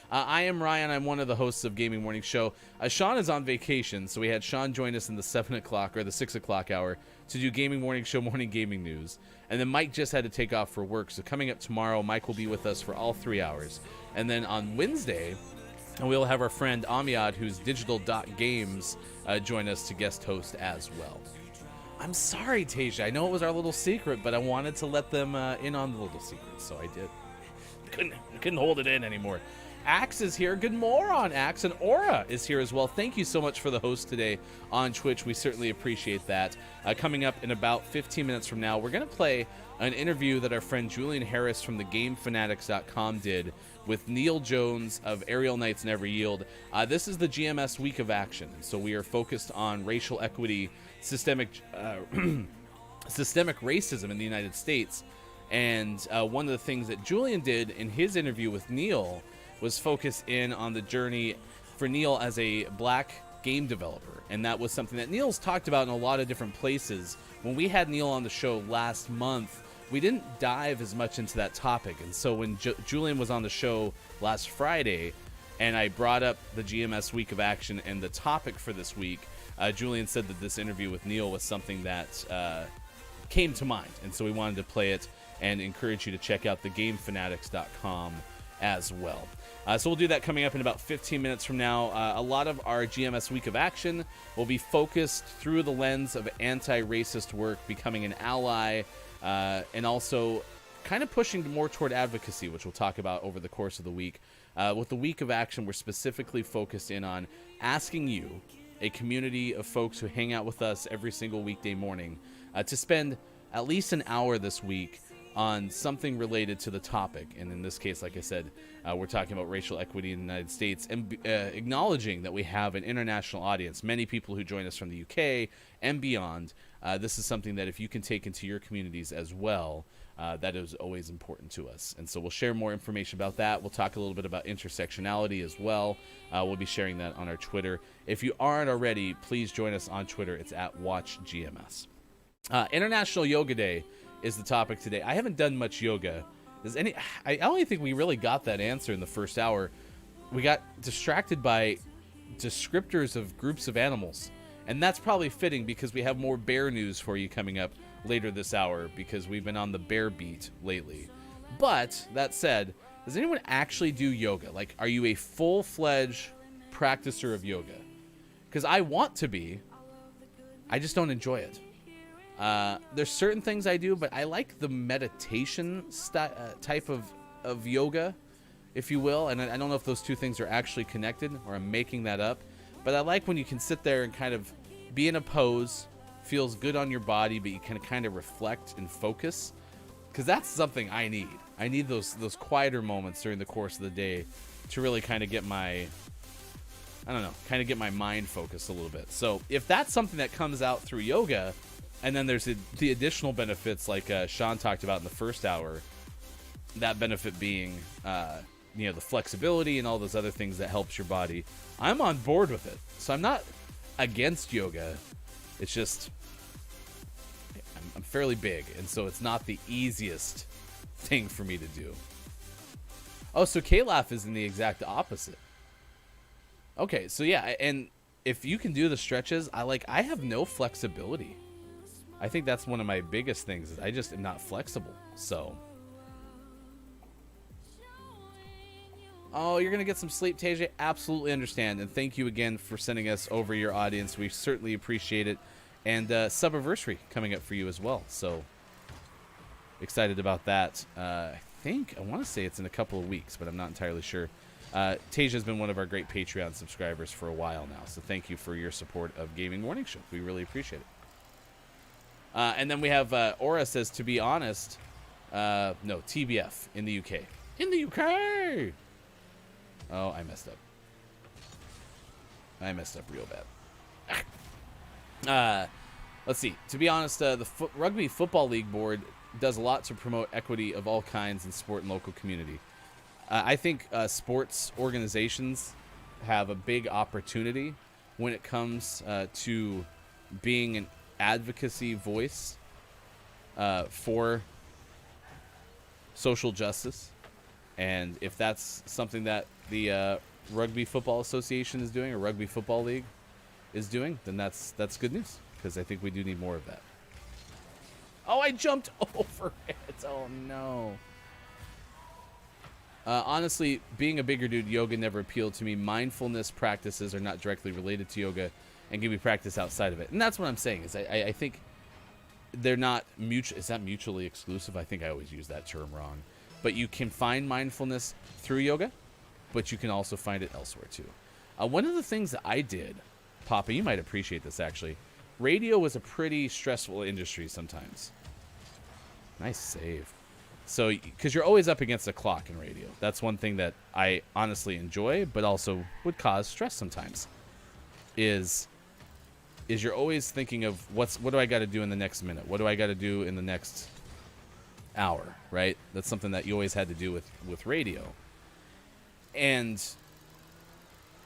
[SPEAKER 5] I am Ryan. I'm one of the hosts of Gaming Morning Show. Sean is on vacation, so we had Sean join us in the 7 o'clock or the 6 o'clock hour to do Gaming Morning Show morning gaming news. And then Mike just had to take off for work. So coming up tomorrow, Mike will be with us for all 3 hours. And then on Wednesday, we'll have our friend Amiad, who's Digital.Games, join us to guest host as well. I'm sorry, Tasia. I know it was our little secret, but I wanted to let them in on the little secret, so I did. Couldn't hold it in anymore. Axe is here. Good morning, Axe. And Aura is here as well. Thank you so much for the host today on Twitch. We certainly appreciate that. Coming up in about 15 minutes from now, we're going to play an interview that our friend Julian Harris from the GameFanatics.com did with Neil Jones of Aerial Knights Never Yield. This is the GMS Week of Action, so we are focused on racial equity, systemic racism in the United States. And one of the things that Julian did in his interview with Neil was focus in on the journey for Neil as a black game developer. And that was something that Neil's talked about in a lot of different places. When we had Neil on the show last month, we didn't dive as much into that topic. And so when Julian was on the show last Friday and I brought up the GMS Week of Action and the topic for this week, Julian said that this interview with Neil was something that came to mind. And so we wanted to play it and encourage you to check out the GameFanatics.com as well. So we'll do that coming up in about 15 minutes from now. A lot of our GMS Week of Action will be focused through the lens of anti-racist work, becoming an ally, and also kind of pushing more toward advocacy, which we'll talk about over the course of the week. With the Week of Action, we're specifically focused in on asking you, a community of folks who hang out with us every single weekday morning, to spend at least an hour this week on something related to the topic. And in this case, like I said, we're talking about racial equity in the United States and acknowledging that we have an international audience, many people who join us from the UK and beyond. This is something that if you can take into your communities as well, that is always important to us. And so we'll share more information about that. We'll talk a little bit about intersectionality as well. We'll be sharing that on our Twitter. If you aren't already, please join us on Twitter. It's at WatchGMS. International Yoga Day is the topic today. I haven't done much yoga. I only think we really got that answer in the first hour. We got distracted by descriptors of groups of animals. And that's probably fitting because we have more bear news for you coming up later this hour because we've been on the bear beat lately. But that said, does anyone actually do yoga? Like, are you a full-fledged practicer of yoga? Because I want to be. I just don't enjoy it. There's certain things I do, but I like the meditation type of yoga, if you will. And I don't know if those two things are actually connected or I'm making that up. But I like when you can sit there and kind of be in a pose, feels good on your body, but you can kind of reflect and focus. Because that's something I need. I need those quieter moments during the course of the day to really kind of get my, get my mind focused a little bit. So if that's something that comes out through yoga, and then there's the additional benefits like Sean talked about in the first hour, that benefit being, the flexibility and all those other things that helps your body. I'm on board with it. So I'm not against yoga. It's just, I'm fairly big, and so it's not the easiest thing for me to do. Oh, so K-Laugh is in the exact opposite. Okay, so yeah, and if you can do the stretches, I have no flexibility. I think that's one of my biggest things. Is I just am not flexible. So. Oh, you're going to get some sleep, Tasia? Absolutely understand. And thank you again for sending us over your audience. We certainly appreciate it. And Subiversary coming up for you as well. So excited about that. I want to say it's in a couple of weeks, but I'm not entirely sure. Tasia's been one of our great Patreon subscribers for a while now. So thank you for your support of Gaming Morning Show. We really appreciate it. And then we have Aura says, to be honest, no, TBF in the UK. In the UK! Oh, I messed up. I messed up real bad. Let's see. To be honest, the Rugby Football League Board does a lot to promote equity of all kinds in sport and local community. I think sports organizations have a big opportunity when it comes to being an advocacy voice for social justice. And if that's something that the Rugby Football Association is doing, or Rugby Football League is doing, then that's good news, because I think we do need more of that. Oh, I jumped over it. Oh, no. Honestly, being a bigger dude, yoga never appealed to me. Mindfulness practices are not directly related to yoga and can be practiced outside of it. And that's what I'm saying, is I think they're not mutual. Is that mutually exclusive? I think I always use that term wrong. But you can find mindfulness through yoga, but you can also find it elsewhere too. One of the things that I did, Papa, you might appreciate this actually. Radio was a pretty stressful industry sometimes. Nice save. So, because you're always up against the clock in radio. That's one thing that I honestly enjoy, but also would cause stress sometimes. Is you're always thinking of what do I got to do in the next minute? What do I got to do in the next hour, right? That's something that you always had to do with radio. And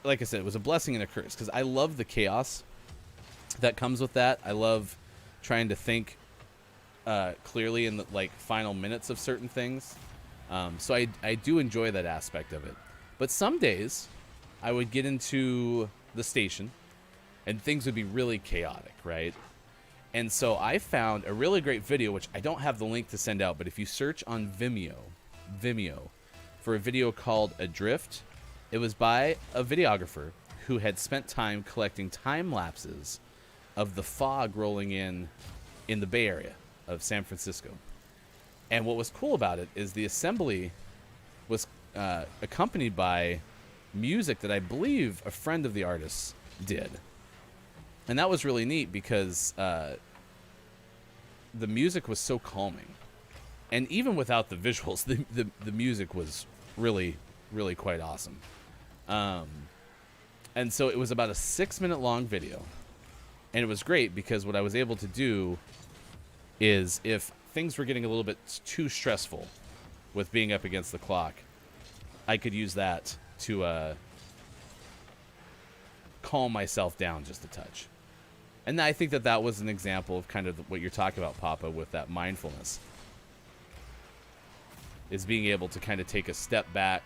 [SPEAKER 5] like I said, it was a blessing and a curse, because I love the chaos that comes with that. I love trying to think clearly in the final minutes of certain things. So I do enjoy that aspect of it. But some days I would get into the station and things would be really chaotic, right? And so I found a really great video, which I don't have the link to send out, but if you search on Vimeo for a video called Adrift, it was by a videographer who had spent time collecting time lapses of the fog rolling in the Bay Area of San Francisco. And what was cool about it is the assembly was accompanied by music that I believe a friend of the artist's did. And that was really neat, because the music was so calming. And even without the visuals, the music was really, really quite awesome. And so it was about a 6-minute long video. And it was great because what I was able to do is, if things were getting a little bit too stressful with being up against the clock, I could use that to calm myself down just a touch. And I think that was an example of kind of what you're talking about, Papa, with that mindfulness. Is being able to kind of take a step back,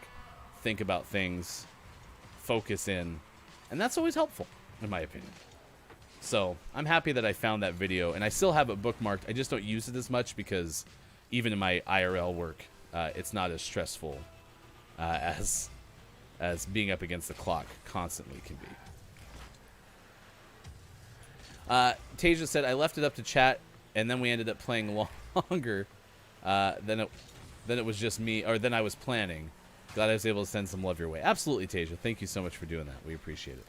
[SPEAKER 5] think about things, focus in. And that's always helpful, in my opinion. So I'm happy that I found that video, and I still have it bookmarked. I just don't use it as much because even in my IRL work, it's not as stressful as being up against the clock constantly can be. Tasia said, I left it up to chat, and then we ended up playing longer than it was just me, or than I was planning. Glad I was able to send some love your way. Absolutely, Tasia. Thank you so much for doing that. We appreciate it.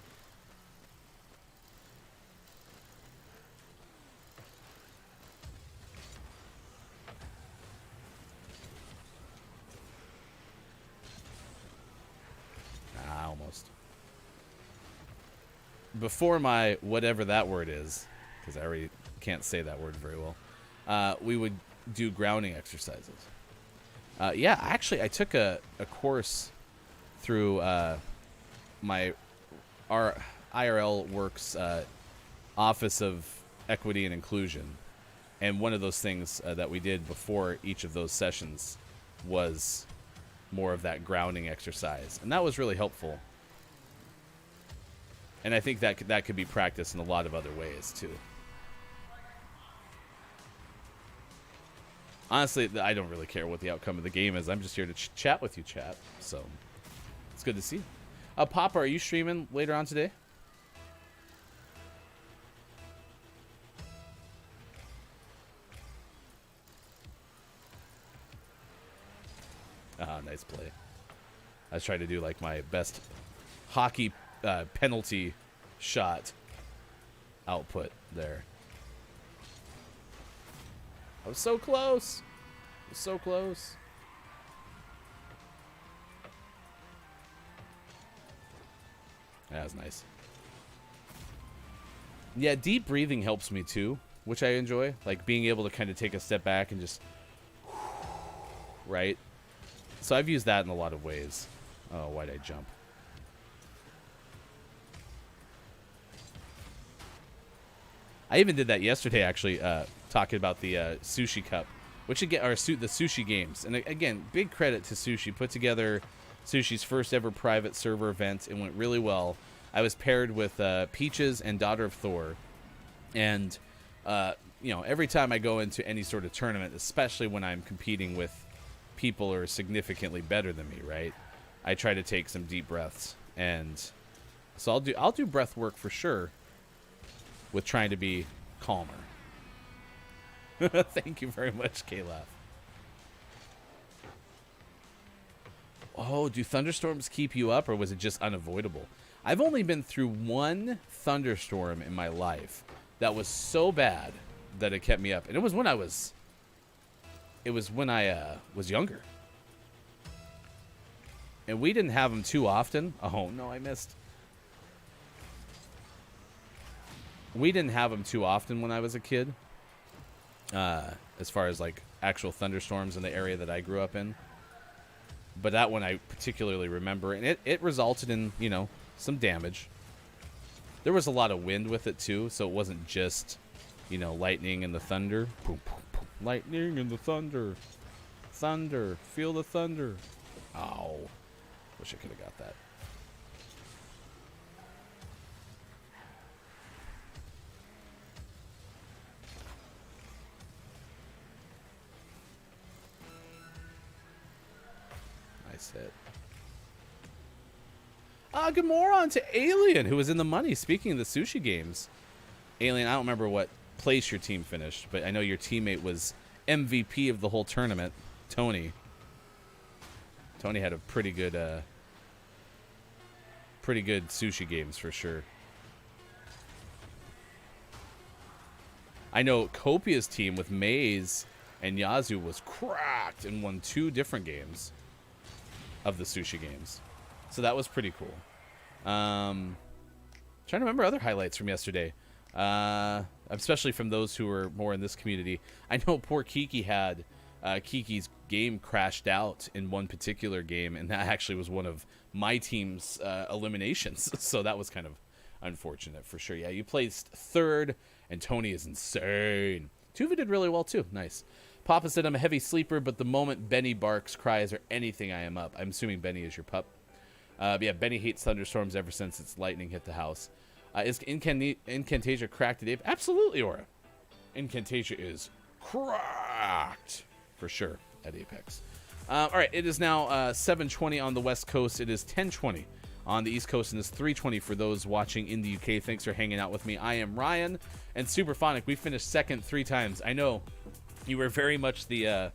[SPEAKER 5] Almost. Before my whatever that word is, because I already can't say that word very well, we would do grounding exercises. Yeah, actually, I took a course through our IRL Works Office of Equity and Inclusion, and one of those things that we did before each of those sessions was more of that grounding exercise, and that was really helpful. And I think that could be practiced in a lot of other ways too. Honestly, I don't really care what the outcome of the game is. I'm just here to chat with you, chat. So it's good to see you. Papa, are you streaming later on today? Ah, nice play. I was trying to do like my best hockey penalty shot output there. I was so close. I was so close. That was nice. Yeah, deep breathing helps me too, which I enjoy. Like being able to kind of take a step back and just... Right? So I've used that in a lot of ways. Oh, why'd I jump? I even did that yesterday, actually, talking about the sushi cup which again are the Sushi Games. And again, big credit to Sushi. Put together Sushi's first ever private server event. It went really well. I was paired with Peaches and Daughter of Thor. And, every time I go into any sort of tournament, especially when I'm competing with people who are significantly better than me, right? I try to take some deep breaths. And so I'll do breath work for sure with trying to be calmer. Thank you very much, Caleb. Oh, do thunderstorms keep you up, or was it just unavoidable? I've only been through one thunderstorm in my life that was so bad that it kept me up, and it was when I was younger, and we didn't have them too often. Oh no, I missed. We didn't have them too often when I was a kid. As far as like actual thunderstorms in the area that I grew up in. But that one I particularly remember, and it resulted in, some damage. There was a lot of wind with it too, so it wasn't just, lightning and the thunder. Boom, boom, boom. Lightning and the thunder. Thunder. Feel the thunder. Ow. Wish I could have got that. It. Good morning to Alien, who was in the money. Speaking of the Sushi Games, Alien, I don't remember what place your team finished, but I know your teammate was MVP of the whole tournament, Tony. Tony had a pretty good Sushi Games for sure. I know Copia's team with Maze and Yazoo was cracked and won 2 different games of the Sushi Games. So that was pretty cool. Trying to remember other highlights from yesterday. Especially from those who were more in this community. I know poor Kiki had Kiki's game crashed out in one particular game, and that actually was one of my team's eliminations. So that was kind of unfortunate for sure. Yeah, you placed 3rd, and Tony is insane. Tuva did really well too. Nice. Papa said, I'm a heavy sleeper, but the moment Benny barks, cries, or anything, I am up. I'm assuming Benny is your pup. Yeah, Benny hates thunderstorms ever since its lightning hit the house. Is Incantasia cracked at Apex? Absolutely, Aura. Incantasia is cracked, for sure, at Apex. All right, it is now 7:20 on the West Coast. It is 10:20 on the East Coast, and it's 3:20 for those watching in the UK. Thanks for hanging out with me. I am Ryan, and Superphonic, we finished second 3 times. I know. You were very much the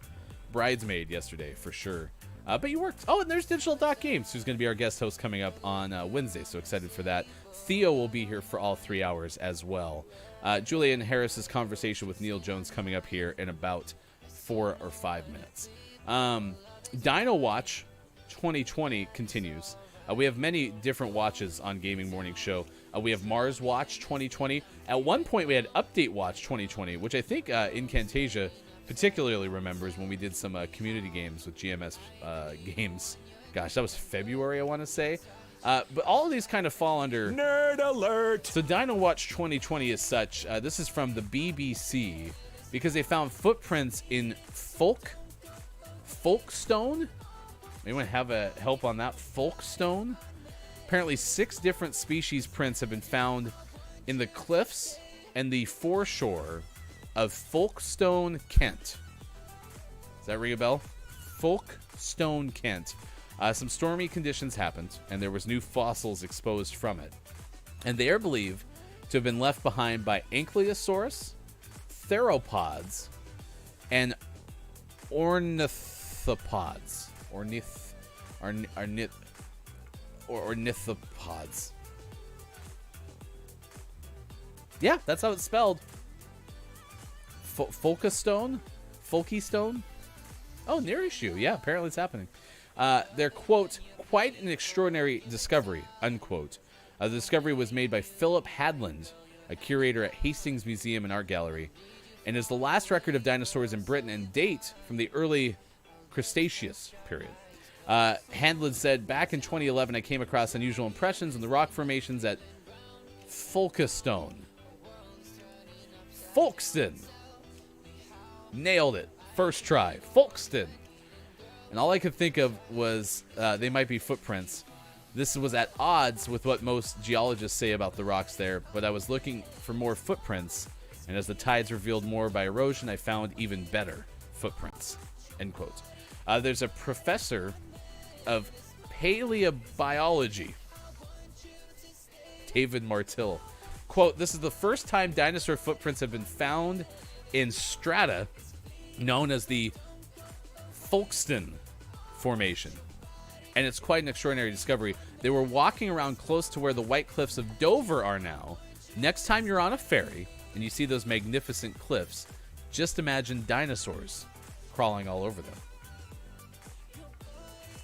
[SPEAKER 5] bridesmaid yesterday, for sure. But you worked. Oh, and there's Digital Doc Games, who's going to be our guest host coming up on Wednesday. So excited for that. Theo will be here for all 3 hours as well. Julian Harris's conversation with Neil Jones coming up here in about 4 or 5 minutes. Dino Watch 2020 continues. We have many different watches on Gaming Morning Show. We have Mars Watch 2020. At one point, we had Update Watch 2020, which I think Incantasia particularly remembers when we did some community games with GMS Games. Gosh, that was February, I want to say. But all of these kind of fall under
[SPEAKER 2] Nerd Alert.
[SPEAKER 5] So Dino Watch 2020 is such. This is from the BBC because they found footprints in Folkstone. Anyone have a help on that? Folkstone? Apparently 6 different species prints have been found in the cliffs and the foreshore of Folkstone, Kent. Does that ring a bell? Folkstone, Kent. Some stormy conditions happened, and there was new fossils exposed from it. And they are believed to have been left behind by Ankylosaurus, theropods, and ornithopods. Ornithopods. Yeah, that's how it's spelled. Folkstone? Oh, near issue. Yeah, apparently it's happening. They're, quote, quite an extraordinary discovery, unquote. The discovery was made by Philip Hadland, a curator at Hastings Museum and Art Gallery, and is the last record of dinosaurs in Britain and date from the early Cretaceous period. Hadland said, back in 2011, I came across unusual impressions in the rock formations at Folkestone. Folkestone. Nailed it. First try, Folkston. And all I could think of was they might be footprints. This was at odds with what most geologists say about the rocks there, but I was looking for more footprints, and as the tides revealed more by erosion, I found even better footprints. End quote. There's a professor of paleobiology, David Martill. Quote, this is the first time dinosaur footprints have been found in strata known as the Folkston Formation. And it's quite an extraordinary discovery. They were walking around close to where the White Cliffs of Dover are now. Next time you're on a ferry and you see those magnificent cliffs, just imagine dinosaurs crawling all over them.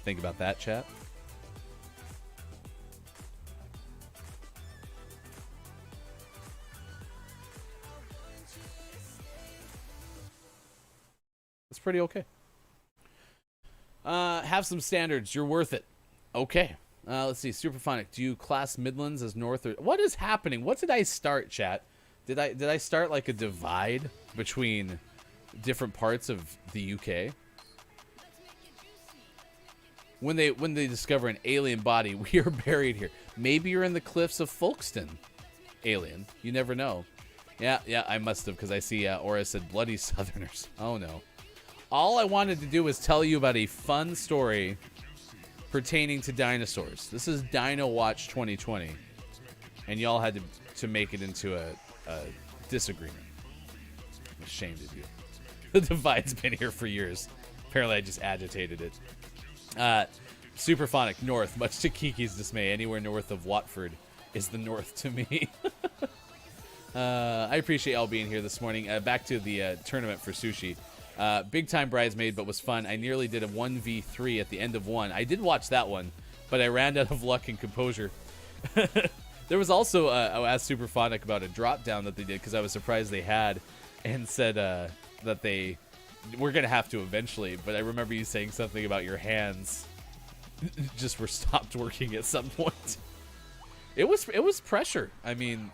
[SPEAKER 5] Think about that, chat. It's pretty okay. Have some standards. You're worth it. Okay. Let's see. Superphonic. Do you class Midlands as North or what is happening? What did I start, chat? Did I start like a divide between different parts of the UK? When they discover an alien body, we are buried here. Maybe you're in the cliffs of Folkston, alien. You never know. Yeah, I must have, because I see Aura said bloody Southerners. Oh no. All I wanted to do was tell you about a fun story pertaining to dinosaurs. This is Dino Watch 2020, and y'all had to make it into a disagreement. I'm ashamed of you. The divide's been here for years. Apparently, I just agitated it. Superphonic, North. Much to Kiki's dismay, anywhere north of Watford is the North to me. I appreciate y'all being here this morning. Back to the tournament for sushi. Big time bridesmaid, but was fun. I nearly did a 1v3 at the end of one. I did watch that one, but I ran out of luck and composure. There was also, I asked Superphonic about a drop down that they did because I was surprised they had, and said that they were going to have to eventually, but I remember you saying something about your hands just were stopped working at some point. It was pressure. I mean,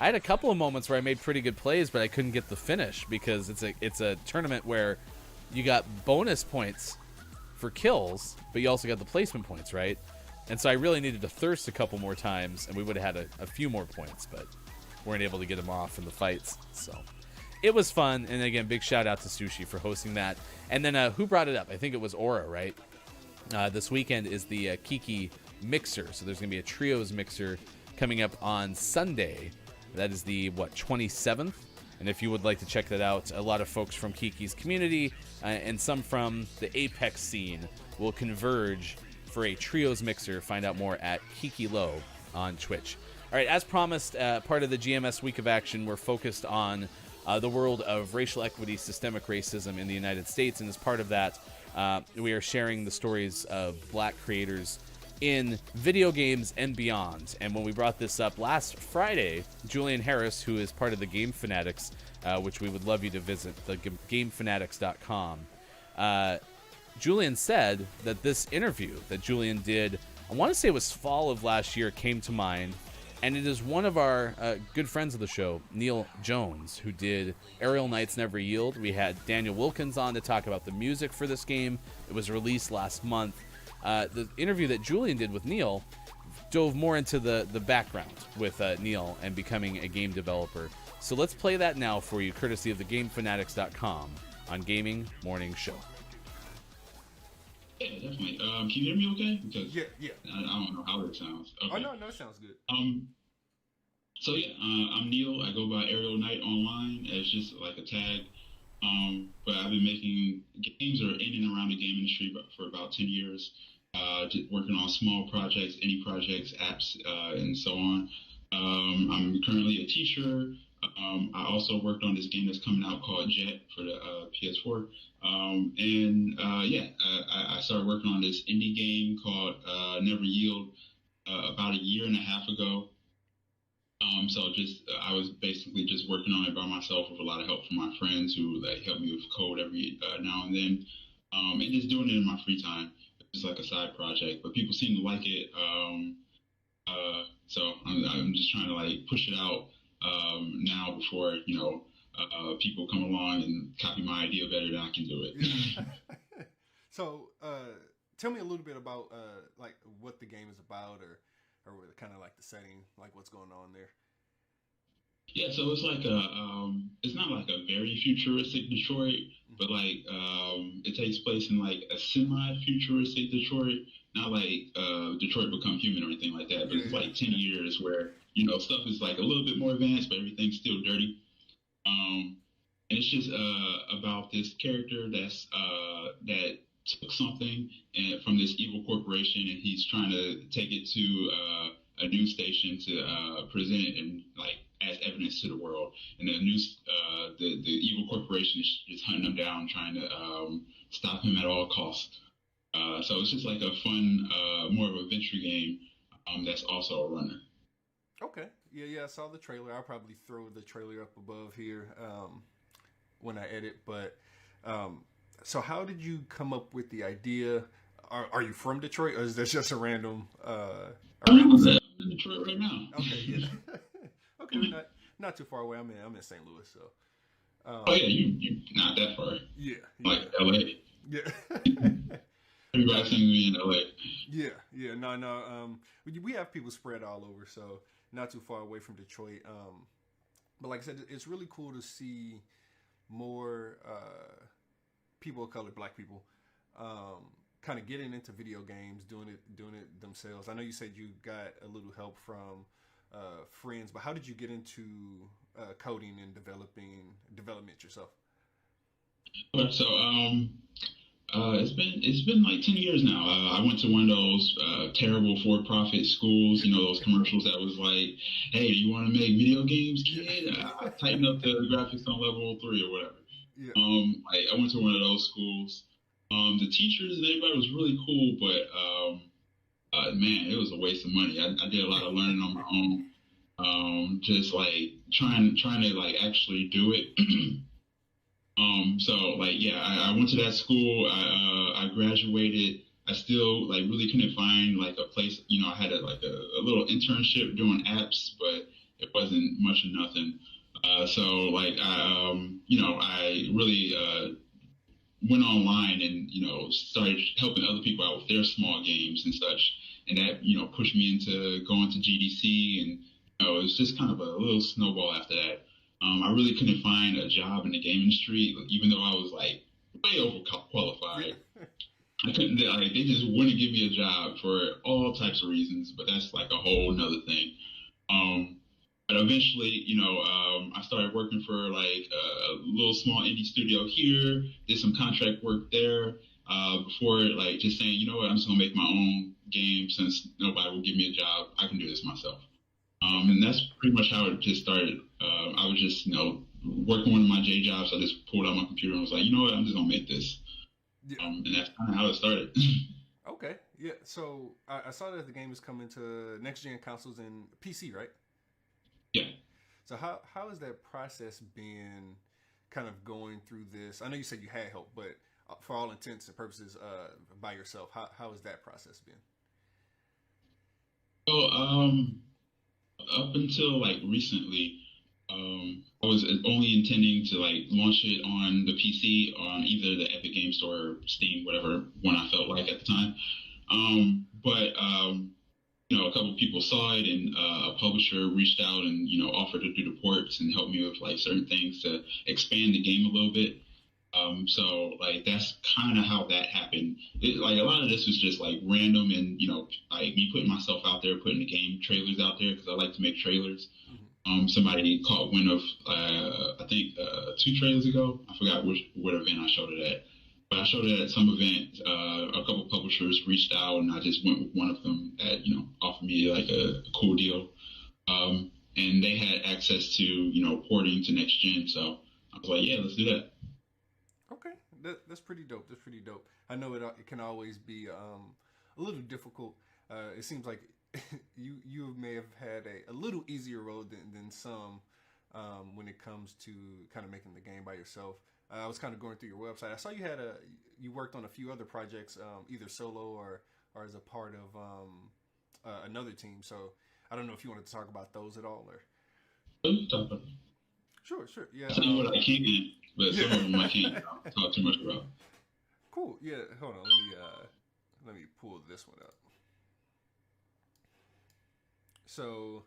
[SPEAKER 5] I had a couple of moments where I made pretty good plays, but I couldn't get the finish because it's a tournament where you got bonus points for kills, but you also got the placement points, right? And so I really needed to thirst a couple more times, and we would have had a few more points, but weren't able to get them off in the fights. So it was fun, and again, big shout out to Sushi for hosting that. And then who brought it up? I think it was Aura, right? This weekend is the Kiki Mixer, so there's going to be a Trios Mixer coming up on Sunday. That is the, 27th? And if you would like to check that out, a lot of folks from Kiki's community and some from the Apex scene will converge for a Trios Mixer. Find out more at Kiki Low on Twitch. All right, as promised, part of the GMS Week of Action, we're focused on the world of racial equity, systemic racism in the United States. And as part of that, we are sharing the stories of black creators in video games and beyond. And when we brought this up last Friday, Julian Harris, who is part of the Game Fanatics, which we would love you to visit, the gamefanatics.com, Julian said that this interview that Julian did, I want to say it was fall of last year, came to mind. And it is one of our good friends of the show, Neil Jones, who did Aerial Knights Never Yield. We had Daniel Wilkins on to talk about the music for this game. It was released last month. The interview that Julian did with Neil dove more into the background with Neil and becoming a game developer. So let's play that now for you, courtesy of thegamefanatics.com on Gaming Morning Show.
[SPEAKER 10] Yeah, definitely. Can you hear me okay? Because
[SPEAKER 11] yeah.
[SPEAKER 10] I don't know how it sounds. Okay.
[SPEAKER 11] Oh, no, it sounds good.
[SPEAKER 10] So yeah, I'm Neil. I go by Aerial Knight online as just like a tag. But I've been making games or in and around the game industry for about 10 years. Just working on small projects, indie projects, apps, and so on. I'm currently a teacher. I also worked on this game that's coming out called Jet for the PS4. I started working on this indie game called Never Yield about a year and a half ago. I was basically just working on it by myself with a lot of help from my friends who help me with code every now and then, and just doing it in my free time. It's like a side project, but people seem to like it. So I'm just trying to push it out now before people come along and copy my idea better than I can do it.
[SPEAKER 11] So, tell me a little bit about like what the game is about, or kind of like the setting, like what's going on there.
[SPEAKER 10] Yeah, so it's like it's not like a very futuristic Detroit, but like it takes place in like a semi-futuristic Detroit, not like Detroit Become Human or anything like that, but it's like 10 years where, stuff is like a little bit more advanced, but everything's still dirty. And it's just about this character that took something from this evil corporation, and he's trying to take it to a news station to present it and like as evidence to the world. And the evil corporation is hunting him down, trying to stop him at all costs. So it's just like a fun, more of a adventure game that's also a runner.
[SPEAKER 11] Okay. Yeah, I saw the trailer. I'll probably throw the trailer up above here when I edit. But so how did you come up with the idea? Are you from Detroit, or is this just a random?
[SPEAKER 10] I'm in Detroit right now.
[SPEAKER 11] Okay, yeah. Okay, we're not too far away. I'm in St. Louis, so.
[SPEAKER 10] Oh yeah, you not that far.
[SPEAKER 11] Yeah.
[SPEAKER 10] Like LA.
[SPEAKER 11] Yeah.
[SPEAKER 10] Everybody seems to be in LA.
[SPEAKER 11] Yeah. No. We have people spread all over, so not too far away from Detroit. But like I said, it's really cool to see more people of color, Black people, kind of getting into video games, doing it themselves. I know you said you got a little help from friends, but how did you get into coding and development yourself?
[SPEAKER 10] So it's been like 10 years now. I went to one of those terrible for-profit schools, those commercials that was like, hey, do you want to make video games, kid? Tighten up the graphics on level 3 or whatever.
[SPEAKER 11] Yeah.
[SPEAKER 10] I went to one of those schools. The teachers and everybody was really cool, but man, it was a waste of money. I did a lot of learning on my own, just like trying to like actually do it. So like, yeah, I went to that school. I graduated. I still like really couldn't find like a place. I had a little internship doing apps, but it wasn't much of nothing. So like, I really went online and started helping other people out with their small games and such, and that pushed me into going to GDC, and it was just kind of a little snowball after that. I really couldn't find a job in the game industry, even though I was like way overqualified. I couldn't. They just wouldn't give me a job for all types of reasons, but that's like a whole nother thing. But eventually, I started working for like a little small indie studio here, did some contract work there, before like just saying, you know what, I'm just gonna make my own game since nobody will give me a job. I can do this myself. And that's pretty much how it just started. I was just, working one of my J jobs. I just pulled out my computer and was like, you know what, I'm just gonna make this. Yeah. And that's kind of how it started.
[SPEAKER 11] Okay, yeah. So I saw that the game is coming to next gen consoles and PC, right?
[SPEAKER 10] Yeah.
[SPEAKER 11] So how has that process been, kind of going through this? I know you said you had help, but for all intents and purposes, by yourself, how has that process been?
[SPEAKER 10] Well, up until like recently, I was only intending to like launch it on the PC on either the Epic Game Store or Steam, whatever one I felt like at the time. But a couple of people saw it, and a publisher reached out and offered to do the ports and help me with like certain things to expand the game a little bit. So like that's kind of how that happened. Like a lot of this was just like random, and like me putting myself out there, putting the game trailers out there because I like to make trailers. Somebody caught wind of I think 2 trailers ago. I forgot what event I showed it at, but I showed it at some event. A couple publishers reached out, and I just went with one of them that offered me like a cool deal, and they had access to porting to next gen. So I was like, yeah, let's do that.
[SPEAKER 11] Okay, that's pretty dope. That's pretty dope. I know it can always be a little difficult. It seems like you may have had a little easier road than some when it comes to kind of making the game by yourself. I was kind of going through your website. I saw you worked on a few other projects, either solo or as a part of another team. So I don't know if you wanted to talk about those at all, or. Sure. Yeah.
[SPEAKER 10] Tell you what I can, but some of them I can't talk too much about.
[SPEAKER 11] Cool. Yeah. Hold on. Let me pull this one up. So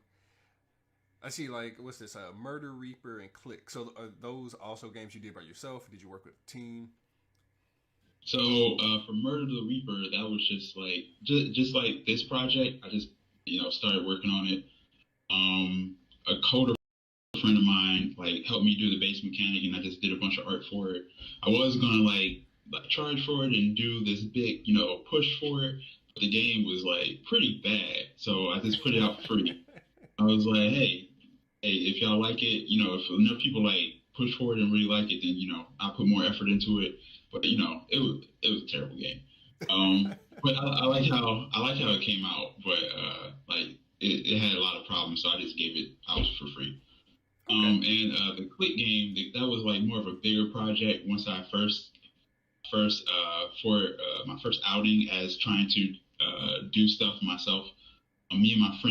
[SPEAKER 11] I see, like, what's this? Murder Reaper and Click. So are those also games you did by yourself? Or did you work with a team?
[SPEAKER 10] So for Murder the Reaper, that was just like this project. I just started working on it. A coder friend of mine like helped me do the base mechanic, and I just did a bunch of art for it. I was gonna like charge for it and do this big push for it, but the game was like pretty bad, so I just put it out for free. I was like, hey, if y'all like it, if enough people like push for it and really like it, then I'll put more effort into it. But it was a terrible game. But I like how it came out, but like it had a lot of problems, so I just gave it out for free. And the Click game, that was like more of a bigger project. Once I first for my first outing as trying to do stuff myself, me and my friend